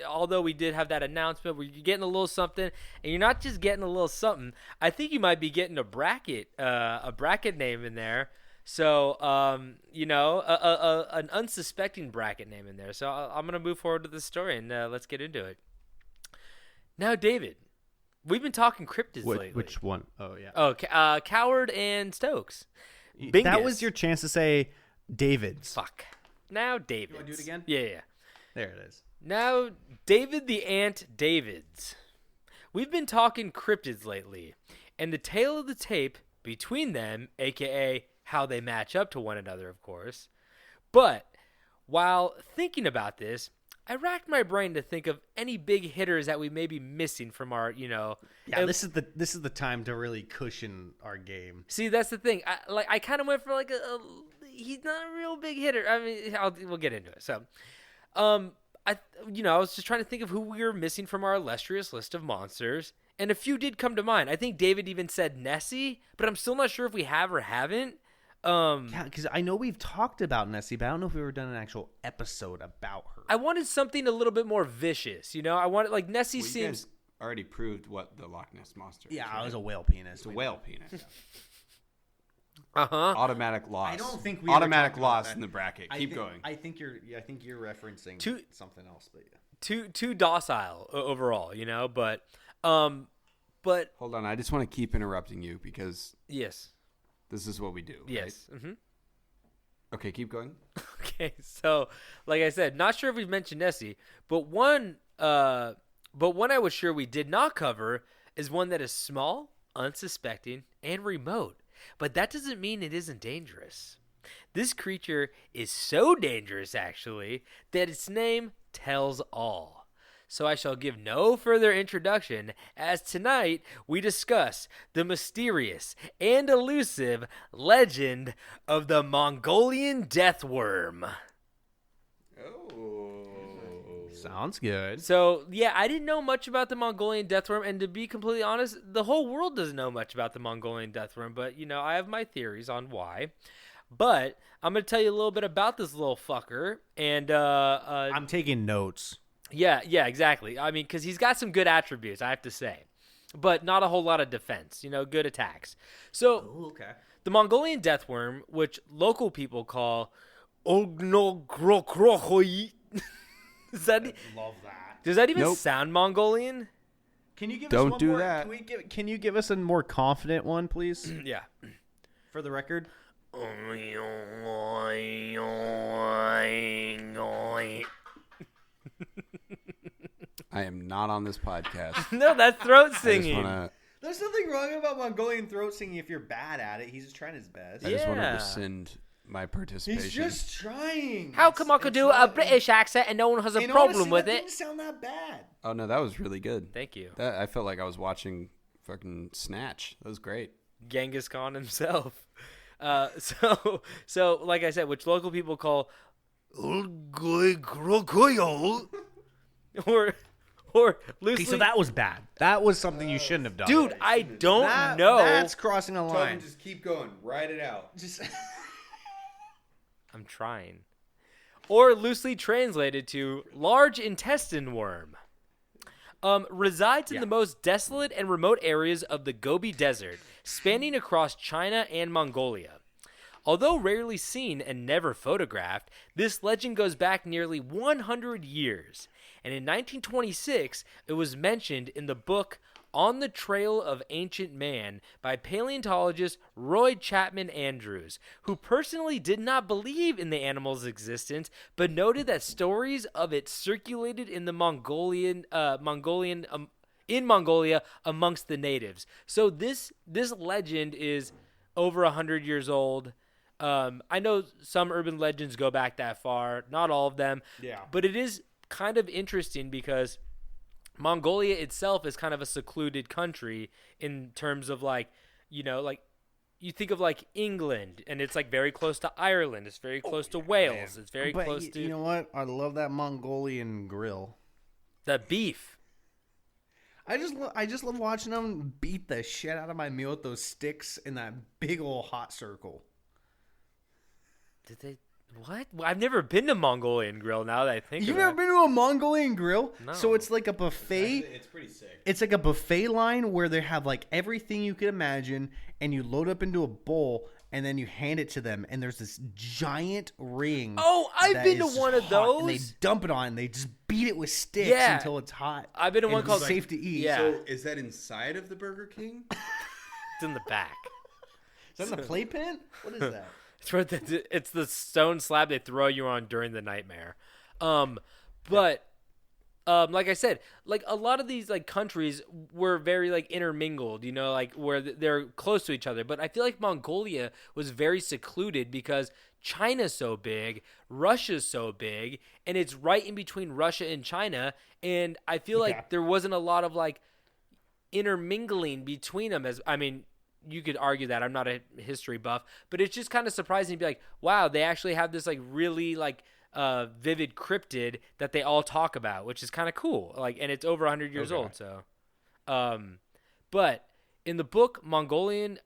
although we did have that announcement where you're getting a little something, and you're not just getting a little something. I think you might be getting a bracket name in there. So, an unsuspecting bracket name in there. So I'm going to move forward to the story, and let's get into it. Now, David, we've been talking cryptids lately. Which one? Oh, yeah. Oh, Coward and Stokes. Bingus. That was your chance to say David's. Fuck. Now David's. You want to do it again? Yeah. There it is. Now, David the Ant Davids. We've been talking cryptids lately, and the tale of the tape between them, a.k.a. how they match up to one another, of course. But while thinking about this, I racked my brain to think of any big hitters that we may be missing from our, Yeah, and- this is the time to really cushion our game. See, that's the thing. I kind of went for like he's not a real big hitter. I mean, we'll get into it. So, I was just trying to think of who we were missing from our illustrious list of monsters, and a few did come to mind. I think David even said Nessie, but I'm still not sure if we have or haven't. Yeah, because I know we've talked about Nessie, but I don't know if we've ever done an actual episode about her. I wanted something a little bit more vicious. I wanted like Nessie Well, you seems. guys already proved what the Loch Ness monster is. Yeah, right? it was a whale penis. It's a whale penis. Uh-huh. Loss. I don't think we ever automatic talked about loss that. in the bracket. Keep going. I think you're referencing something else, but yeah. Too docile overall, but Hold on, I just want to keep interrupting you because yes, this is what we do. Right? yes. Mm-hmm. Okay, keep going. Okay, so like I said, not sure if we've mentioned Nessie, but one I was sure we did not cover is one that is small, unsuspecting, and remote. But that doesn't mean it isn't dangerous. This creature is so dangerous, actually, that its name tells all. So I shall give no further introduction, as tonight we discuss the mysterious and elusive legend of the Mongolian Death Worm. Sounds good. So, yeah, I didn't know much about the Mongolian Death Worm, and to be completely honest, the whole world doesn't know much about the Mongolian Death Worm, but, I have my theories on why. But I'm going to tell you a little bit about this little fucker, and I'm taking notes. yeah, exactly. I mean, because he's got some good attributes, I have to say, but not a whole lot of defense, good attacks. So, Okay. the Mongolian Death Worm, which local people call Ognogrokrohoi. Does that Love that. Does that even Nope. sound Mongolian? Can you give Don't us one do more? that. Can you give us a more confident one, please, Yeah. for the record? I am not on this podcast. No, that's throat I just singing. want There's nothing wrong about Mongolian throat singing if you're bad at it. He's just trying his best. to Yeah. rescind my participation. He's just trying. How come I could do a British accent and no one has a And problem honestly, with that it? didn't sound that bad. Oh no, that was really good. Thank you. I felt like I was watching fucking Snatch. That was great. Genghis Khan himself. So like I said, which local people call or loosely. Okay, so that was bad. That was something you shouldn't have done. Dude, I don't know. That's crossing a line. just keep going. Write it out. Just I'm trying. Or loosely translated to large intestine worm. Resides in the most desolate and remote areas of the Gobi Desert, spanning across China and Mongolia. Although rarely seen and never photographed, this legend goes back nearly 100 years. And in 1926, it was mentioned in the book On the Trail of Ancient Man by paleontologist Roy Chapman Andrews, who personally did not believe in the animal's existence, but noted that stories of it circulated in the Mongolia amongst the natives. So this legend is over 100 years old. I know some urban legends go back that far, not all of them. Yeah. But it is kind of interesting because Mongolia itself is kind of a secluded country in terms of like you think of like England and it's like very close to Ireland. It's very close to Wales. It's very but close to you know what? I love that Mongolian grill. the beef. I just love watching them beat the shit out of my meal with those sticks in that big old hot circle. Did they? What? Well, I've never been to Mongolian Grill. Now that I think You've of never it. been to a Mongolian grill? No. So it's like a buffet. It's pretty sick. It's like a buffet line where they have like everything you could imagine, and you load up into a bowl, and then you hand it to them, and there's this giant ring. Oh, I've that been to is one of hot, and they those. dump it on. And they just beat it with sticks Yeah. until it's hot. I've been to and one it's called safe to eat. Yeah. So is that inside of the Burger King? It's in the back. Is that in the playpen? What is that? It's the stone slab they throw you on during the nightmare. But like I said, like a lot of these like countries were very like intermingled, you know, like where they're close to each other. But I feel like Mongolia was very secluded because China's so big, Russia's so big, and it's right in between Russia and China. And I feel like there wasn't a lot of like intermingling between them. As I mean, you could argue that I'm not a history buff, but it's just kind of surprising to be like, wow, they actually have this like really like vivid cryptid that they all talk about, which is kind of cool. Like, and it's over 100 years old. So, but in the book Mongolian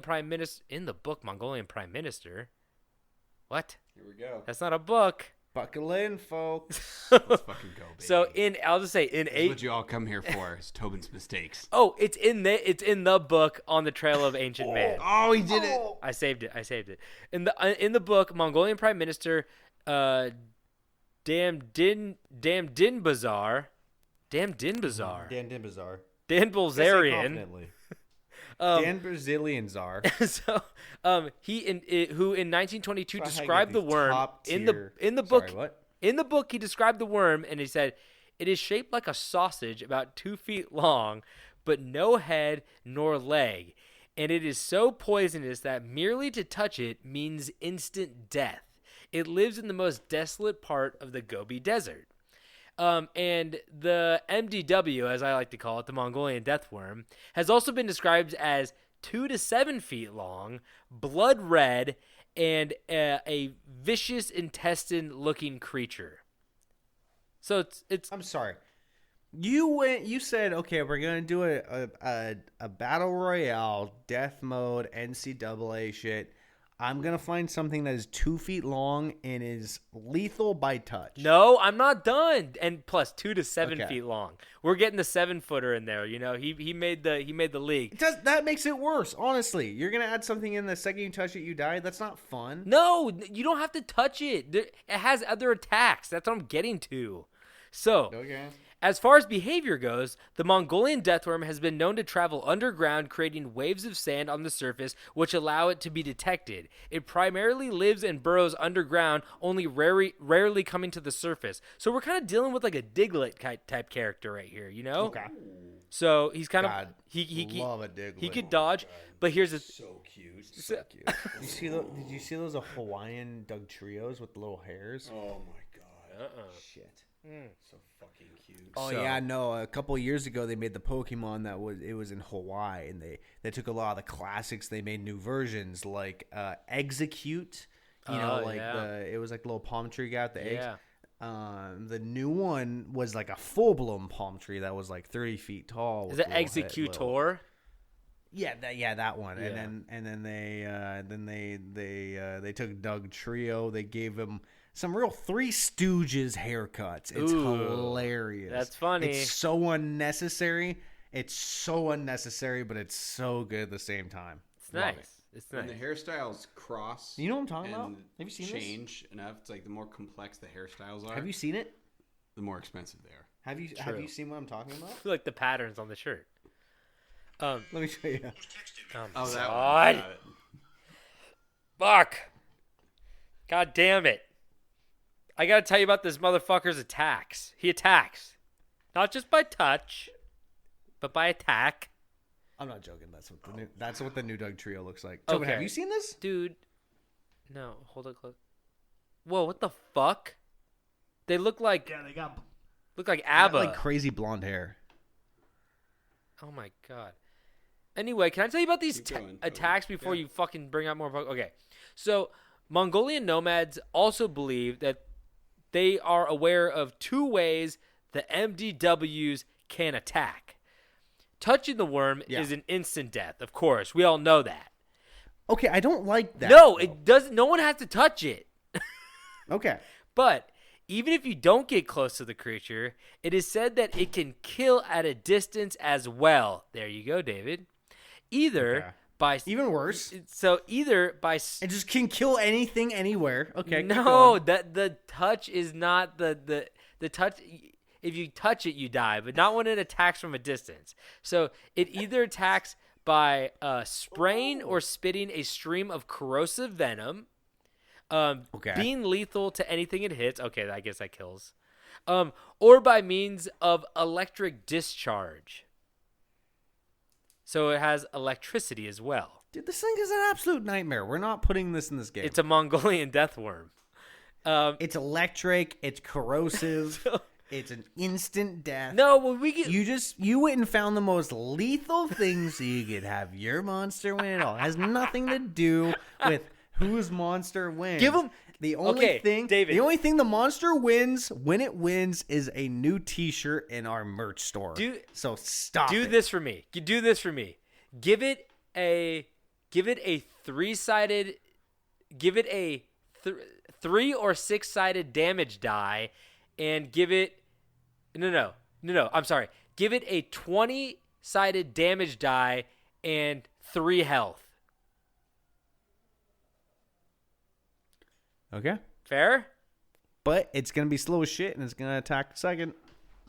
Prime Minister, what? Here we go. That's not a book. Buckle in, folks. Let's fucking go, baby. So I'll just say in That's eight. what you all come here for is Tobin's mistakes. Oh, it's in the book On the Trail of Ancient Man. Oh, he did it. I saved it. In the book, Mongolian Prime Minister, Dan Bilzerian, Dan Dinbazar. Dan Bilzerian. Dan Brazilian czar. So, who in 1922 described the these worm top in the tier- book. Sorry, what? In the book, he described the worm, and he said, "It is shaped like a sausage, about 2 feet long, but no head nor leg, and it is so poisonous that merely to touch it means instant death. It lives in the most desolate part of the Gobi Desert." And the MDW, as I like to call it, the Mongolian Death Worm, has also been described as 2 to 7 feet long, blood red, and a vicious intestine-looking creature. So it's. I'm sorry. You said, okay, we're gonna do a battle royale, death mode, NCAA shit. I'm gonna find something that is 2 feet long and is lethal by touch. No, I'm not done. And plus 2 to 7 Okay. feet long. We're getting the 7-footer in there. You know, he made the league. That makes it worse. Honestly, you're gonna add something in the second you touch it, you die. That's not fun. No, you don't have to touch it. It has other attacks. That's what I'm getting to. So, Okay. as far as behavior goes, the Mongolian deathworm has been known to travel underground, creating waves of sand on the surface, which allow it to be detected. It primarily lives and burrows underground, only rarely coming to the surface. So we're kind of dealing with like a Diglett type character right here, you know? Okay. So he's kind God, of he love a Diglett. he could dodge, but here's the So cute. So cute. Did you see those Hawaiian Doug trios with the little hairs? Oh my god. Shit. So fucking cute. Oh So- yeah, no. A couple years ago, they made the Pokemon that was in Hawaii, and they took a lot of the classics. They made new versions like Execute. It was like the little palm tree guy with the eggs. Yeah. The new one was like a full blown palm tree that was like 30 feet tall. Is with it little Executor? Yeah, that one. Yeah. And then they took Doug Trio. They gave him some real Three Stooges haircuts. It's Ooh, hilarious. that's funny. It's so unnecessary. But it's so good at the same time. It's Love nice. it. It's When nice. the hairstyles cross, You know what I'm talking about? and Have you seen this? change enough, it's like the more complex the hairstyles are, Have you seen it? the more expensive they are. Have you seen what I'm talking about? I feel like the patterns on the shirt. Let me show you. Oh, that God. one. Got it. Fuck. God damn it. I gotta tell you about this motherfucker's attacks. He attacks. Not just by touch, but by attack. I'm not joking. That's what the new Doug Trio looks like. Tobin, Okay. have you seen this? Dude. No, hold it close. Whoa, what the fuck? They look like They got ABBA. like crazy blonde hair. Oh my god. Anyway, can I tell you about these Keep going, Toby. attacks before Yeah. you fucking bring out more? Okay. So, Mongolian nomads also believe that they are aware of 2 ways the MDWs can attack. Touching the worm Yeah. is an instant death, of course. We all know that. Okay, I don't like that. No, though. it doesn't. No one has to touch it. Okay. But even if you don't get close to the creature, it is said that it can kill at a distance as well. There you go, David. Either Okay. by Even worse. either by It just can kill anything anywhere. Okay. keep no, going. that the touch is not the touch. If you touch it, you die, but not when it attacks from a distance. So it either attacks by spraying or spitting a stream of corrosive venom, Okay. being lethal to anything it hits. Okay, I guess that kills. Or by means of electric discharge. So it has electricity as well. Dude, this thing is an absolute nightmare. We're not putting this in this game. It's a Mongolian death worm. It's electric. It's corrosive. It's an instant death. No, well, we get You went and found the most lethal thing so you could have your monster win. It all has nothing to do with whose monster wins. Give him the only thing. David. The only thing the monster wins when it wins is a new T-shirt in our merch store. So stop. Do it. this for me. Do this for me. Give it a 3-sided. Give it a 3 or 6-sided damage die, and give it no. I'm sorry. Give it a 20-sided damage die and 3 health. Okay. Fair? But it's gonna be slow as shit, and it's gonna attack second.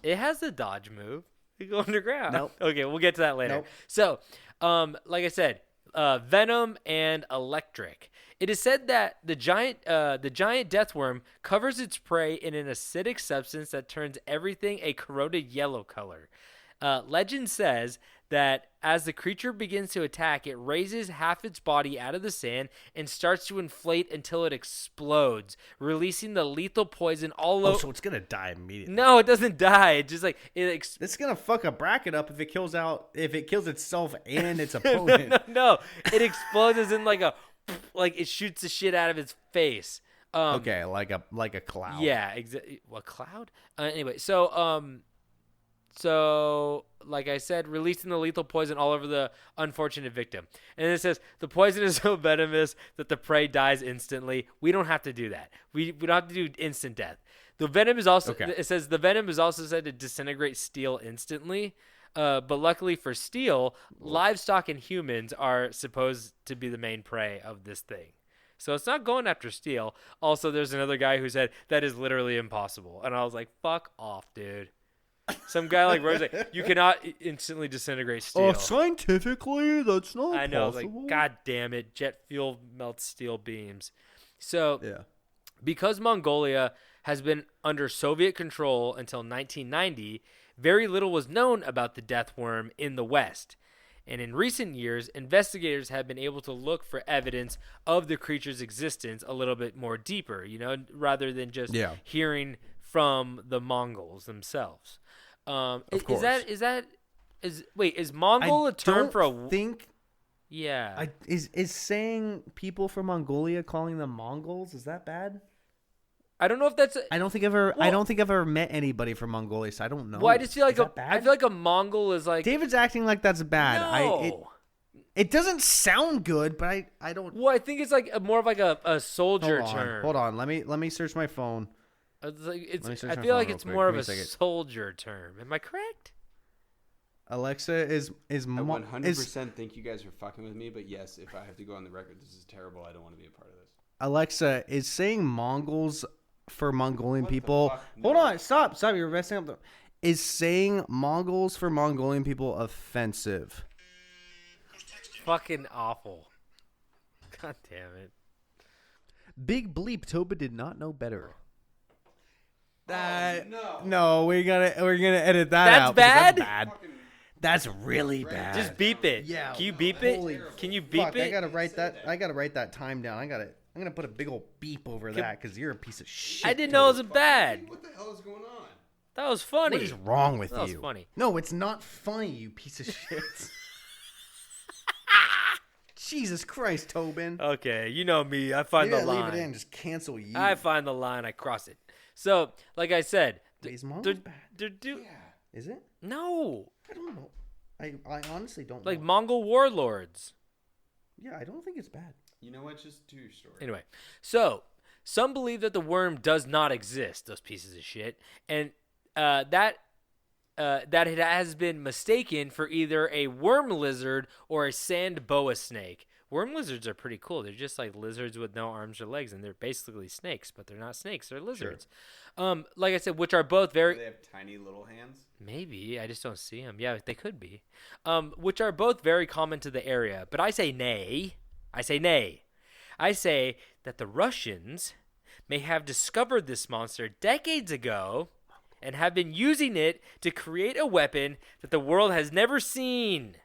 It has the dodge move. You go underground. Nope. Okay, we'll get to that later. Nope. So, like I said, venom and electric. It is said that the giant death worm covers its prey in an acidic substance that turns everything a corroded yellow color. Legend says that as the creature begins to attack, it raises half its body out of the sand and starts to inflate until it explodes, releasing the lethal poison all over. Oh, so it's gonna die immediately. No, it doesn't die. It just like It's gonna fuck a bracket up if it kills itself and its opponent. no, it explodes as in like it shoots the shit out of its face. Okay, like a cloud. Yeah, exactly. What cloud? Anyway, so like I said, releasing the lethal poison all over the unfortunate victim. And it says the poison is so venomous that the prey dies instantly. We don't have to do that. We don't have to do instant death. The venom is also It says the venom is also said to disintegrate steel instantly. But luckily for steel, livestock and humans are supposed to be the main prey of this thing. So it's not going after steel. Also, there's another guy who said that is literally impossible. And I was like, fuck off, dude. Some guy like Rose, like, you cannot instantly disintegrate steel. Scientifically, that's not I know. I was possible. like, God damn it. Jet fuel melts steel beams. So, Yeah. because Mongolia has been under Soviet control until 1990, very little was known about the death worm in the West. And in recent years, investigators have been able to look for evidence of the creature's existence a little bit more deeper, rather than just hearing from the Mongols themselves. Of course. Is Mongol a term for a? Yeah. Is saying people from Mongolia calling them Mongols, is that bad? I don't know if that's. I don't think I've ever met anybody from Mongolia, so I don't know. Well, I just feel like I feel like a Mongol is like. David's acting like that's bad. No. It doesn't sound good, but I don't. Well, I think it's like more of like a soldier term. Hold on. Let me search my phone. I search my feel like phone it's real more quick. of Give a me a second. soldier term. Am I correct? Alexa is I 100% think you guys are fucking with me, but yes, if I have to go on the record, this is terrible. I don't want to be a part of this. Alexa is saying Mongols for Mongolian What the people. fuck? Hold No. on, stop. You're messing up. Is saying Mongols for Mongolian people offensive? Fucking awful. God damn it. Big bleep. Toba did not know better. No. No, we're gonna edit that That's out. because bad? That's bad. That's really bad. Just beep it. Yeah. Can you beep it? Holy Can you beep fuck, it? I gotta write that time down. I'm gonna put a big old beep over that because you're a piece of shit. I didn't know it was bad. What the hell is going on? That was funny. What is wrong with That was you? funny. No, it's not funny, you piece of shit. Jesus Christ, Tobin. Okay, you know me. I find You the gotta line. leave it in. Just cancel you. I find the line. I cross it. So, like I said, Is Mongols bad? Is it? No, I don't know. I honestly don't like know. Mongol warlords. Yeah, I don't think it's bad. You know what? Just do your story. Anyway, so some believe that the worm does not exist. Those pieces of shit, and that it has been mistaken for either a worm lizard or a sand boa snake. Worm lizards are pretty cool. They're just like lizards with no arms or legs, and they're basically snakes, but they're not snakes. They're lizards. Like I said, which are both very. Do they have tiny little hands? Maybe. I just don't see them. Yeah, they could be. Which are both very common to the area. But I say nay. I say nay. I say that the Russians may have discovered this monster decades ago and have been using it to create a weapon that the world has never seen.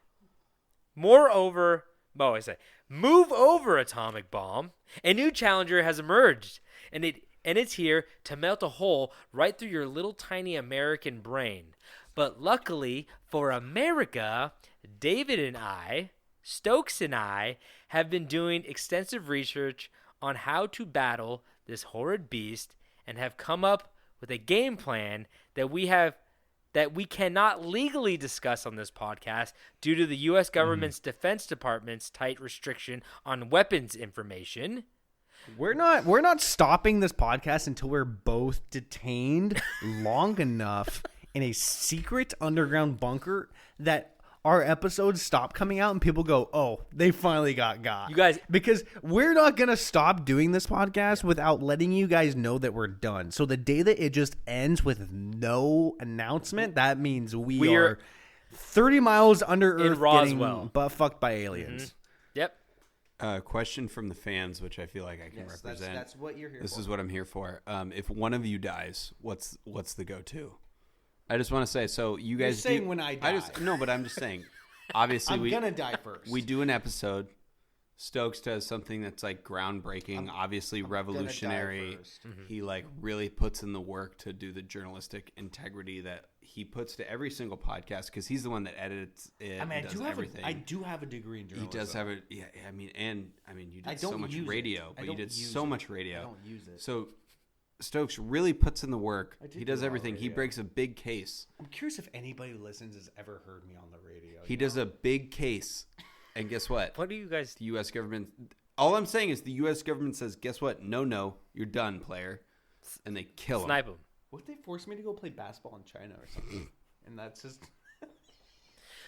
Moreover, Oh, I say, move over, atomic bomb. A new challenger has emerged, and it's here to melt a hole right through your little tiny American brain. But luckily for America, David and I, Stokes and I, have been doing extensive research on how to battle this horrid beast and have come up with a game plan that we cannot legally discuss on this podcast due to the U.S. government's Defense Department's tight restriction on weapons information. We're not stopping this podcast until we're both detained long enough in a secret underground bunker that our episodes stop coming out and people go, oh, they finally got. You guys, because we're not going to stop doing this podcast without letting you guys know that we're done. So the day that it just ends with no announcement, that means we're 30 miles under in Earth Roswell, getting butt fucked by aliens. Yep. Question from the fans, which I feel like I can represent. That's what you're here This for. is what I'm here for. If one of you dies, what's the go-to? I just want to say, so you guys saying when I die. No, but I'm just saying. Obviously, I'm gonna die first. We do an episode. Stokes does something that's like groundbreaking, obviously revolutionary. He like really puts in the work to do the journalistic integrity that he puts to every single podcast because he's the one that edits it. I mean, and does everything. I do have a degree in journalism. He does have it. Yeah, I mean, you I did so don't much use it. radio, I but you don't did use so it. much radio. I don't use it. So Stokes really puts in the work. I do He does do a lot of everything. He radio. breaks a big case. I'm curious if anybody who listens has ever heard me on the radio. He does a big case, and guess what? What do you guys? The U.S. government. All I'm saying is the U.S. government says, "Guess what? No, you're done, player," and they kill him. Snipe him. What if they force me to go play basketball in China or something? And that's just.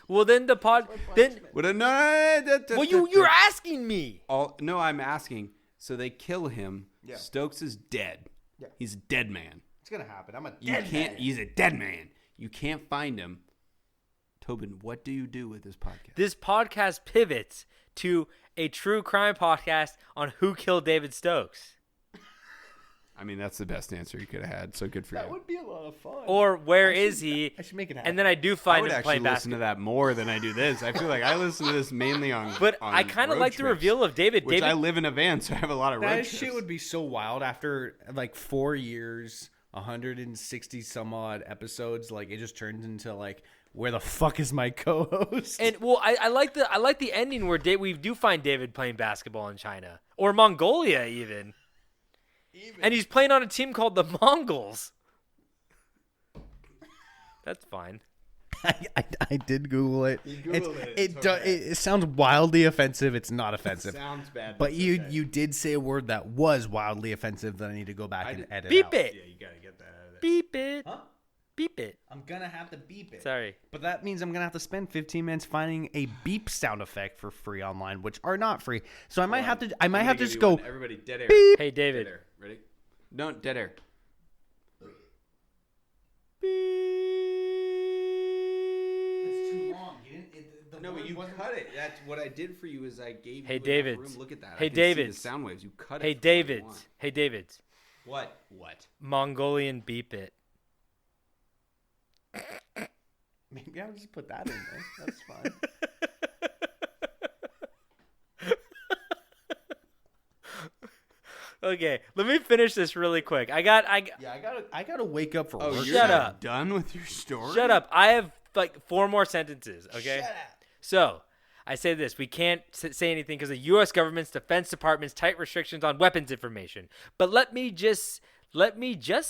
Well, then the pod. Then. Well, You're asking me. No, I'm asking. So they kill him. Yeah. Stokes is dead. Yeah. He's a dead man. It's gonna happen. I'm a You dead can't. man. He's a dead man. You can't find him. Tobin, what do you do with this podcast? This podcast pivots to a true crime podcast on who killed David Stokes. I mean, that's the best answer you could have had. So good for That you. would be a lot of fun. Or where is he? I should make it happen. And then I do I find would him actually playing listen to basketball. that more than I do this. I feel like I listen to this mainly on. But on I kind of road like the trips, reveal of David. which David, I live in a van, so I have a lot of road that trips. shit would be so wild after like 4 years, 160 some odd episodes. Like it just turns into like, where the fuck is my co-host? and well, I like the ending where we do find David playing basketball in China or Mongolia even. And he's playing on a team called the Mongols. That's fine. I did Google it. Googled it. It sounds wildly offensive. It's not offensive. Sounds bad, But it's you okay. you did say a word that was wildly offensive that I need to go back and edit Beep out. it. Yeah, you gotta get that out of there. Beep it. Huh? Beep it. I'm gonna have to beep it. Sorry. But that means I'm gonna have to spend 15 minutes finding a beep sound effect for free online, which are not free. So I might have to I'm gonna just give you go one. Everybody, dead air. beep. Hey, David. Dead air. Ready? No, dead air. That's too long. No, but you cut it. That's what I did for you. Is I gave you Hey, enough David. room. Look at that. Hey, I can see David. the sound waves. You cut it. Hey, for what you David. want. Hey, David. What? What? Mongolian beep it. Maybe I'll just put that in there. That's fine. Okay, let me finish this really quick. I got. Yeah, I gotta wake up for Oh, work. you're Shut not up. done with your story? Shut up. I have like 4 more sentences. Okay. Shut up. So, I say this: we can't say anything because the U.S. government's Defense Department's tight restrictions on weapons information. But let me just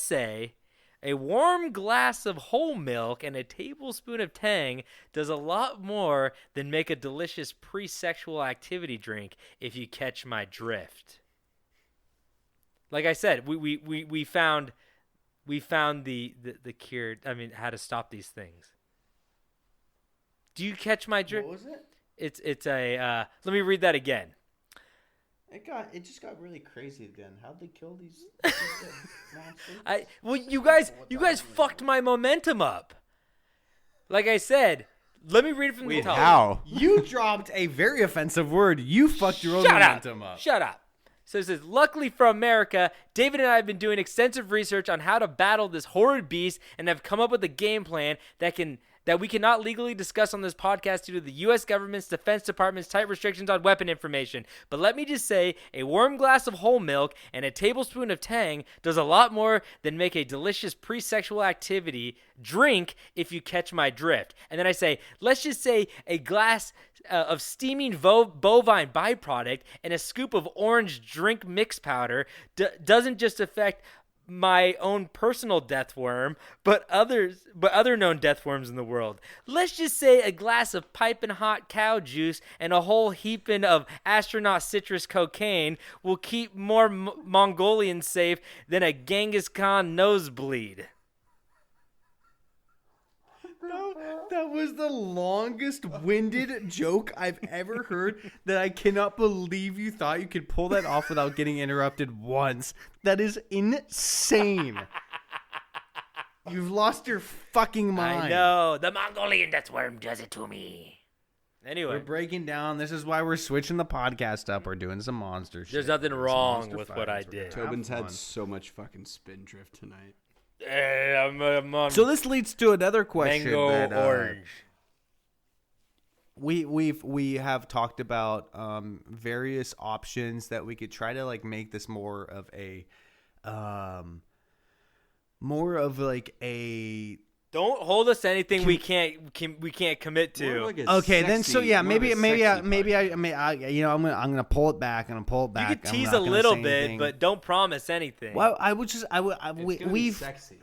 say, a warm glass of whole milk and a tablespoon of Tang does a lot more than make a delicious pre-sexual activity drink. If you catch my drift. Like I said, we found the cure. I mean, how to stop these things. Do you catch my drift? What was it? It's a let me read that again. It just got really crazy again. How'd they kill these monsters? You guys fucked my momentum up. Like I said, let me read it from the Wait, top. how? You dropped a very offensive word. You fucked your own Shut momentum up. Shut up. So it says, luckily for America, David and I have been doing extensive research on how to battle this horrid beast and have come up with a game plan that can that we cannot legally discuss on this podcast due to the U.S. government's Defense Department's tight restrictions on weapon information. But let me just say, a warm glass of whole milk and a tablespoon of Tang does a lot more than make a delicious pre-sexual activity drink, if you catch my drift. And then I say, let's just say a glass of steaming bovine byproduct and a scoop of orange drink mix powder doesn't just affect my own personal death worm, but other known death worms in the world. Let's just say a glass of piping hot cow juice and a whole heaping of astronaut citrus cocaine will keep more Mongolians safe than a Genghis Khan nosebleed. That was the longest winded joke I've ever heard that I cannot believe you thought you could pull that off without getting interrupted once. That is insane. You've lost your fucking mind. I know. The Mongolian Death Worm does it to me. Anyway. We're breaking down. This is why we're switching the podcast up. We're doing some monster shit. There's nothing wrong with what I did. Tobin's had so much fucking spin drift tonight. I'm on So this leads to another question. mango that, orange. We have talked about various options that we could try to like make this more of like a Don't hold us to anything we can't commit to. More like a okay, then sexy- so yeah, more of a maybe sexy I you know I'm gonna pull it back and pull it You back. could I'm tease not a gonna little say bit, anything. but don't promise anything. Well, It's gonna be sexy.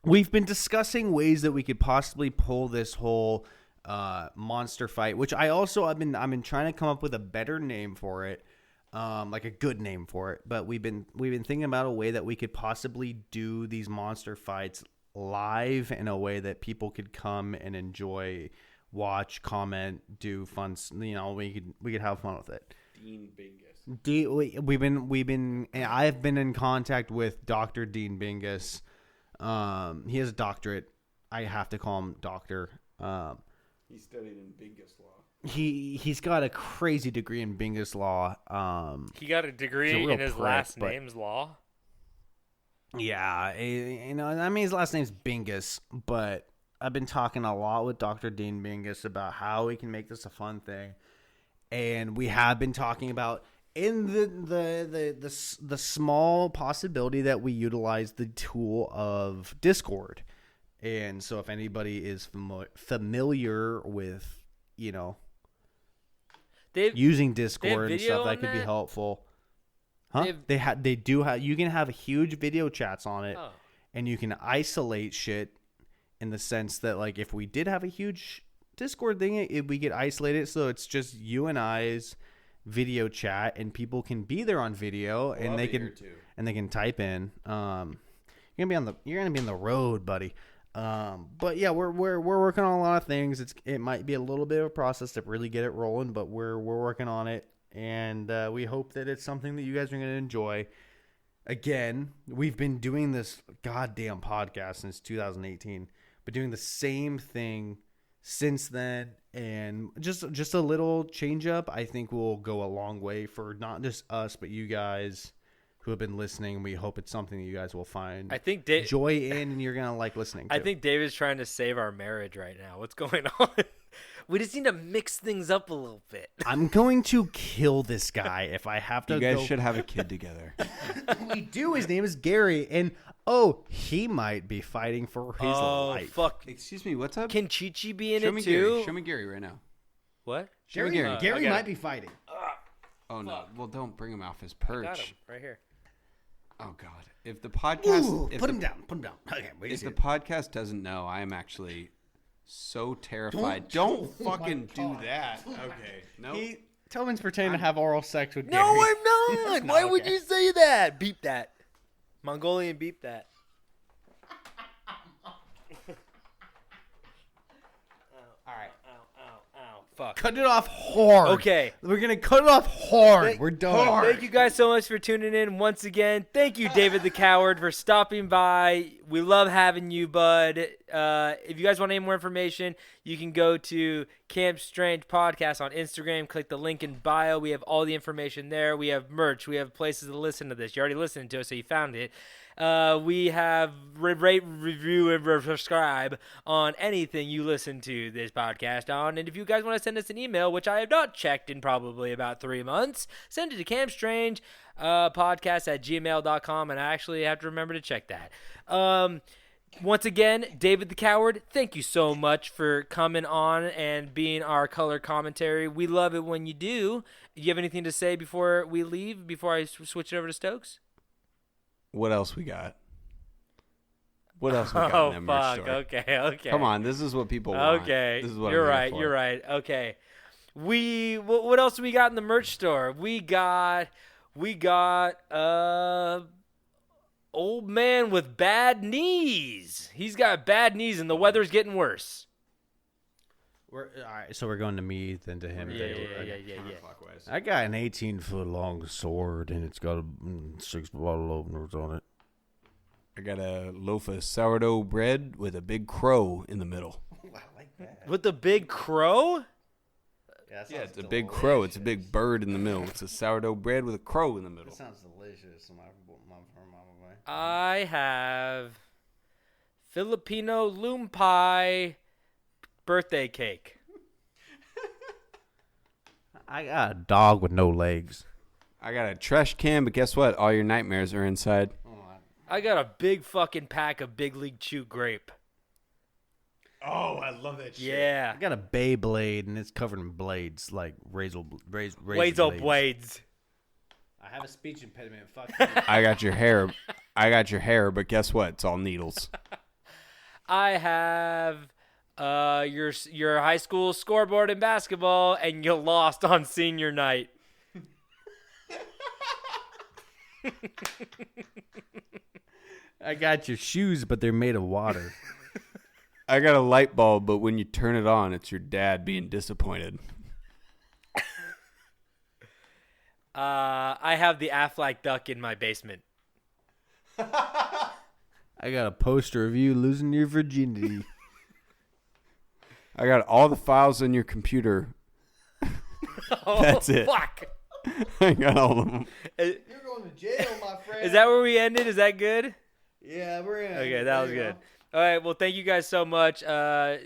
we've been discussing ways that we could possibly pull this whole monster fight, which I've been trying to come up with a better name for it, like a good name for it. But we've been thinking about a way that we could possibly do these monster fights live in a way that people could come and enjoy, watch, comment, do fun. You know, we could have fun with it. Dean Bingus. I've been in contact with Dr. Dean Bingus. He has a doctorate. I have to call him doctor. He studied in Bingus law. He's got a crazy degree in Bingus law. he got a degree he's a real in his prick, last but- name's law. Yeah, you know, I mean his last name's Bingus, but I've been talking a lot with Dr. Dean Bingus about how we can make this a fun thing, and we have been talking about in the small possibility that we utilize the tool of Discord. And so if anybody is familiar with, you know, using Discord and video stuff, that on could be that? helpful. Huh? They do have, you can have huge video chats on it, Oh. and you can isolate shit in the sense that, like, if we did have a huge Discord thing, we could isolate it so it's just you and I's video chat, and people can be there on video, and they can type in. You're gonna be on the road, buddy. But yeah, we're working on a lot of things. It might be a little bit of a process to really get it rolling, but we're working on it, and we hope that it's something that you guys are gonna enjoy. Again, we've been doing this goddamn podcast since 2018, but doing the same thing since then, and just a little change up, I think will go a long way for not just us, but you guys who have been listening. We hope it's something that you guys will find I think joy in, and you're gonna like listening to. I think David's trying to save our marriage right now. What's going on? We just need to mix things up a little bit. I'm going to kill this guy if I have to. You guys should have a kid together. We do. His name is Gary, and he might be fighting for his life. Fuck. Excuse me, what's up? Can Chi-Chi be in Show it me too? Gary. Show me Gary right now. What? Show me Gary. Gary I got might it. be fighting. Oh no! Well, don't bring him off his Got perch. him right here. Oh god! If the podcast, Ooh, if put the, him down. Put him down. Okay, wait. If the podcast doesn't know, I am actually so terrified. Don't fucking do that. Okay. No. Tobin's pretending to have oral sex with No, Gary. I'm not. Why would you say that? Beep that. Mongolian beep that. All right. Ow. Fuck. Cut it off hard. Okay. We're going to cut it off hard. We're done. Thank you guys so much for tuning in once again. Thank you, David the Coward, for stopping by. We love having you, bud. If you guys want any more information, you can go to Camp Strange Podcast on Instagram. Click the link in bio. We have all the information there. We have merch. We have places to listen to this. You already listened to it, so you found it. We have rate, review, and subscribe on anything you listen to this podcast on. And if you guys want to send us an email, which I have not checked in probably about 3 months, send it to campstrange podcast@gmail.com, and I actually have to remember to check that. Once again, David the Coward, thank you so much for coming on and being our color commentary. We love it when you do. Do you have anything to say before we leave, before I switch it over to Stokes? What else we got? What else we got in that merch store? Okay. Come on, this is what people want. Okay, This is what you're I'm right. here for. You're right. Okay, what else do we got in the merch store? We got old man with bad knees. He's got bad knees, and the weather's getting worse. All right, so we're going to me, then to him. Yeah. Counterclockwise. I got an 18-foot long sword, and it's got 6 bottle openers on it. I got a loaf of sourdough bread with a big crow in the middle. I like that. With the big crow? Yeah, it's a big crow. It's a big bird in the middle. It's a sourdough bread with a crow in the middle. That sounds delicious. I have Filipino loom pie birthday cake. I got a dog with no legs. I got a trash can, but guess what? All your nightmares are inside. I got a big fucking pack of Big League Chew grape. Oh, I love that Yeah. I got a Beyblade, and it's covered in blades, like razor blades. Blades. I have a speech impediment. Fuck. I got your hair, but guess what? It's all needles. I have your high school scoreboard in basketball, and you lost on senior night. I got your shoes, but they're made of water. I got a light bulb, but when you turn it on, it's your dad being disappointed. I have the Aflac duck in my basement. I got a poster of you losing your virginity. I got all the files on your computer. That's it. Fuck. I got all of them. You're going to jail, my friend. Is that where we ended? Is that good? Yeah, we're in. Okay, that was good. All right, well, thank you guys so much. Coward,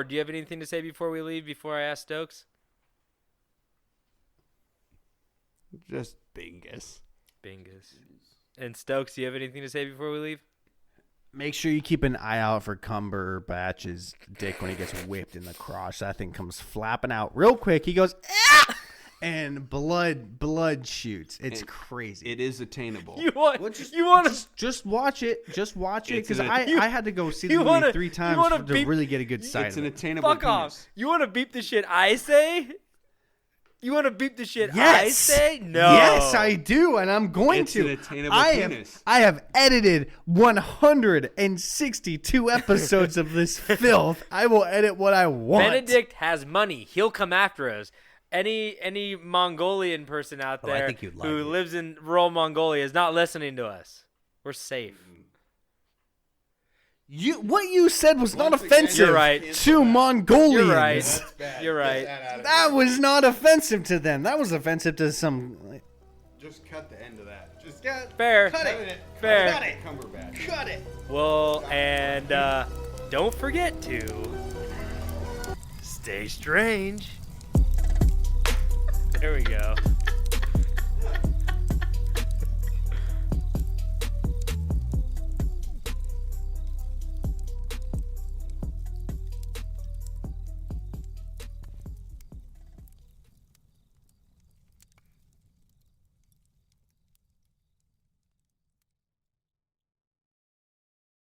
do you have anything to say before we leave, before I ask Stokes? Just bingus. And Stokes, do you have anything to say before we leave? Make sure you keep an eye out for Cumberbatch's dick when he gets whipped in the crotch. That thing comes flapping out real quick. He goes, ah! And blood shoots. It's crazy. It is attainable. You want to Just watch it. Just watch it, It's because an- I had to go see the movie 3 times to beep- really get a good sight It's of an it. attainable fuck penis. off. You want to beep the shit I say? You want to beep the shit I Yes. say? No. Yes, I do, and I'm going It's to. an attainable penis. I have edited 162 episodes of this filth. I will edit what I want. Benedict has money. He'll come after us. Any Mongolian person out Oh, I there think you'd like who it. lives in rural Mongolia is not listening to us. We're safe. What you said was not Once again, offensive You're right. to Mongolians. You're right. You're right. That was not offensive to them. That was offensive to some. Just cut the end of that. Just Fair. Fair. Cumberbatch. Cut it. Well, and don't forget to stay strange. There we go.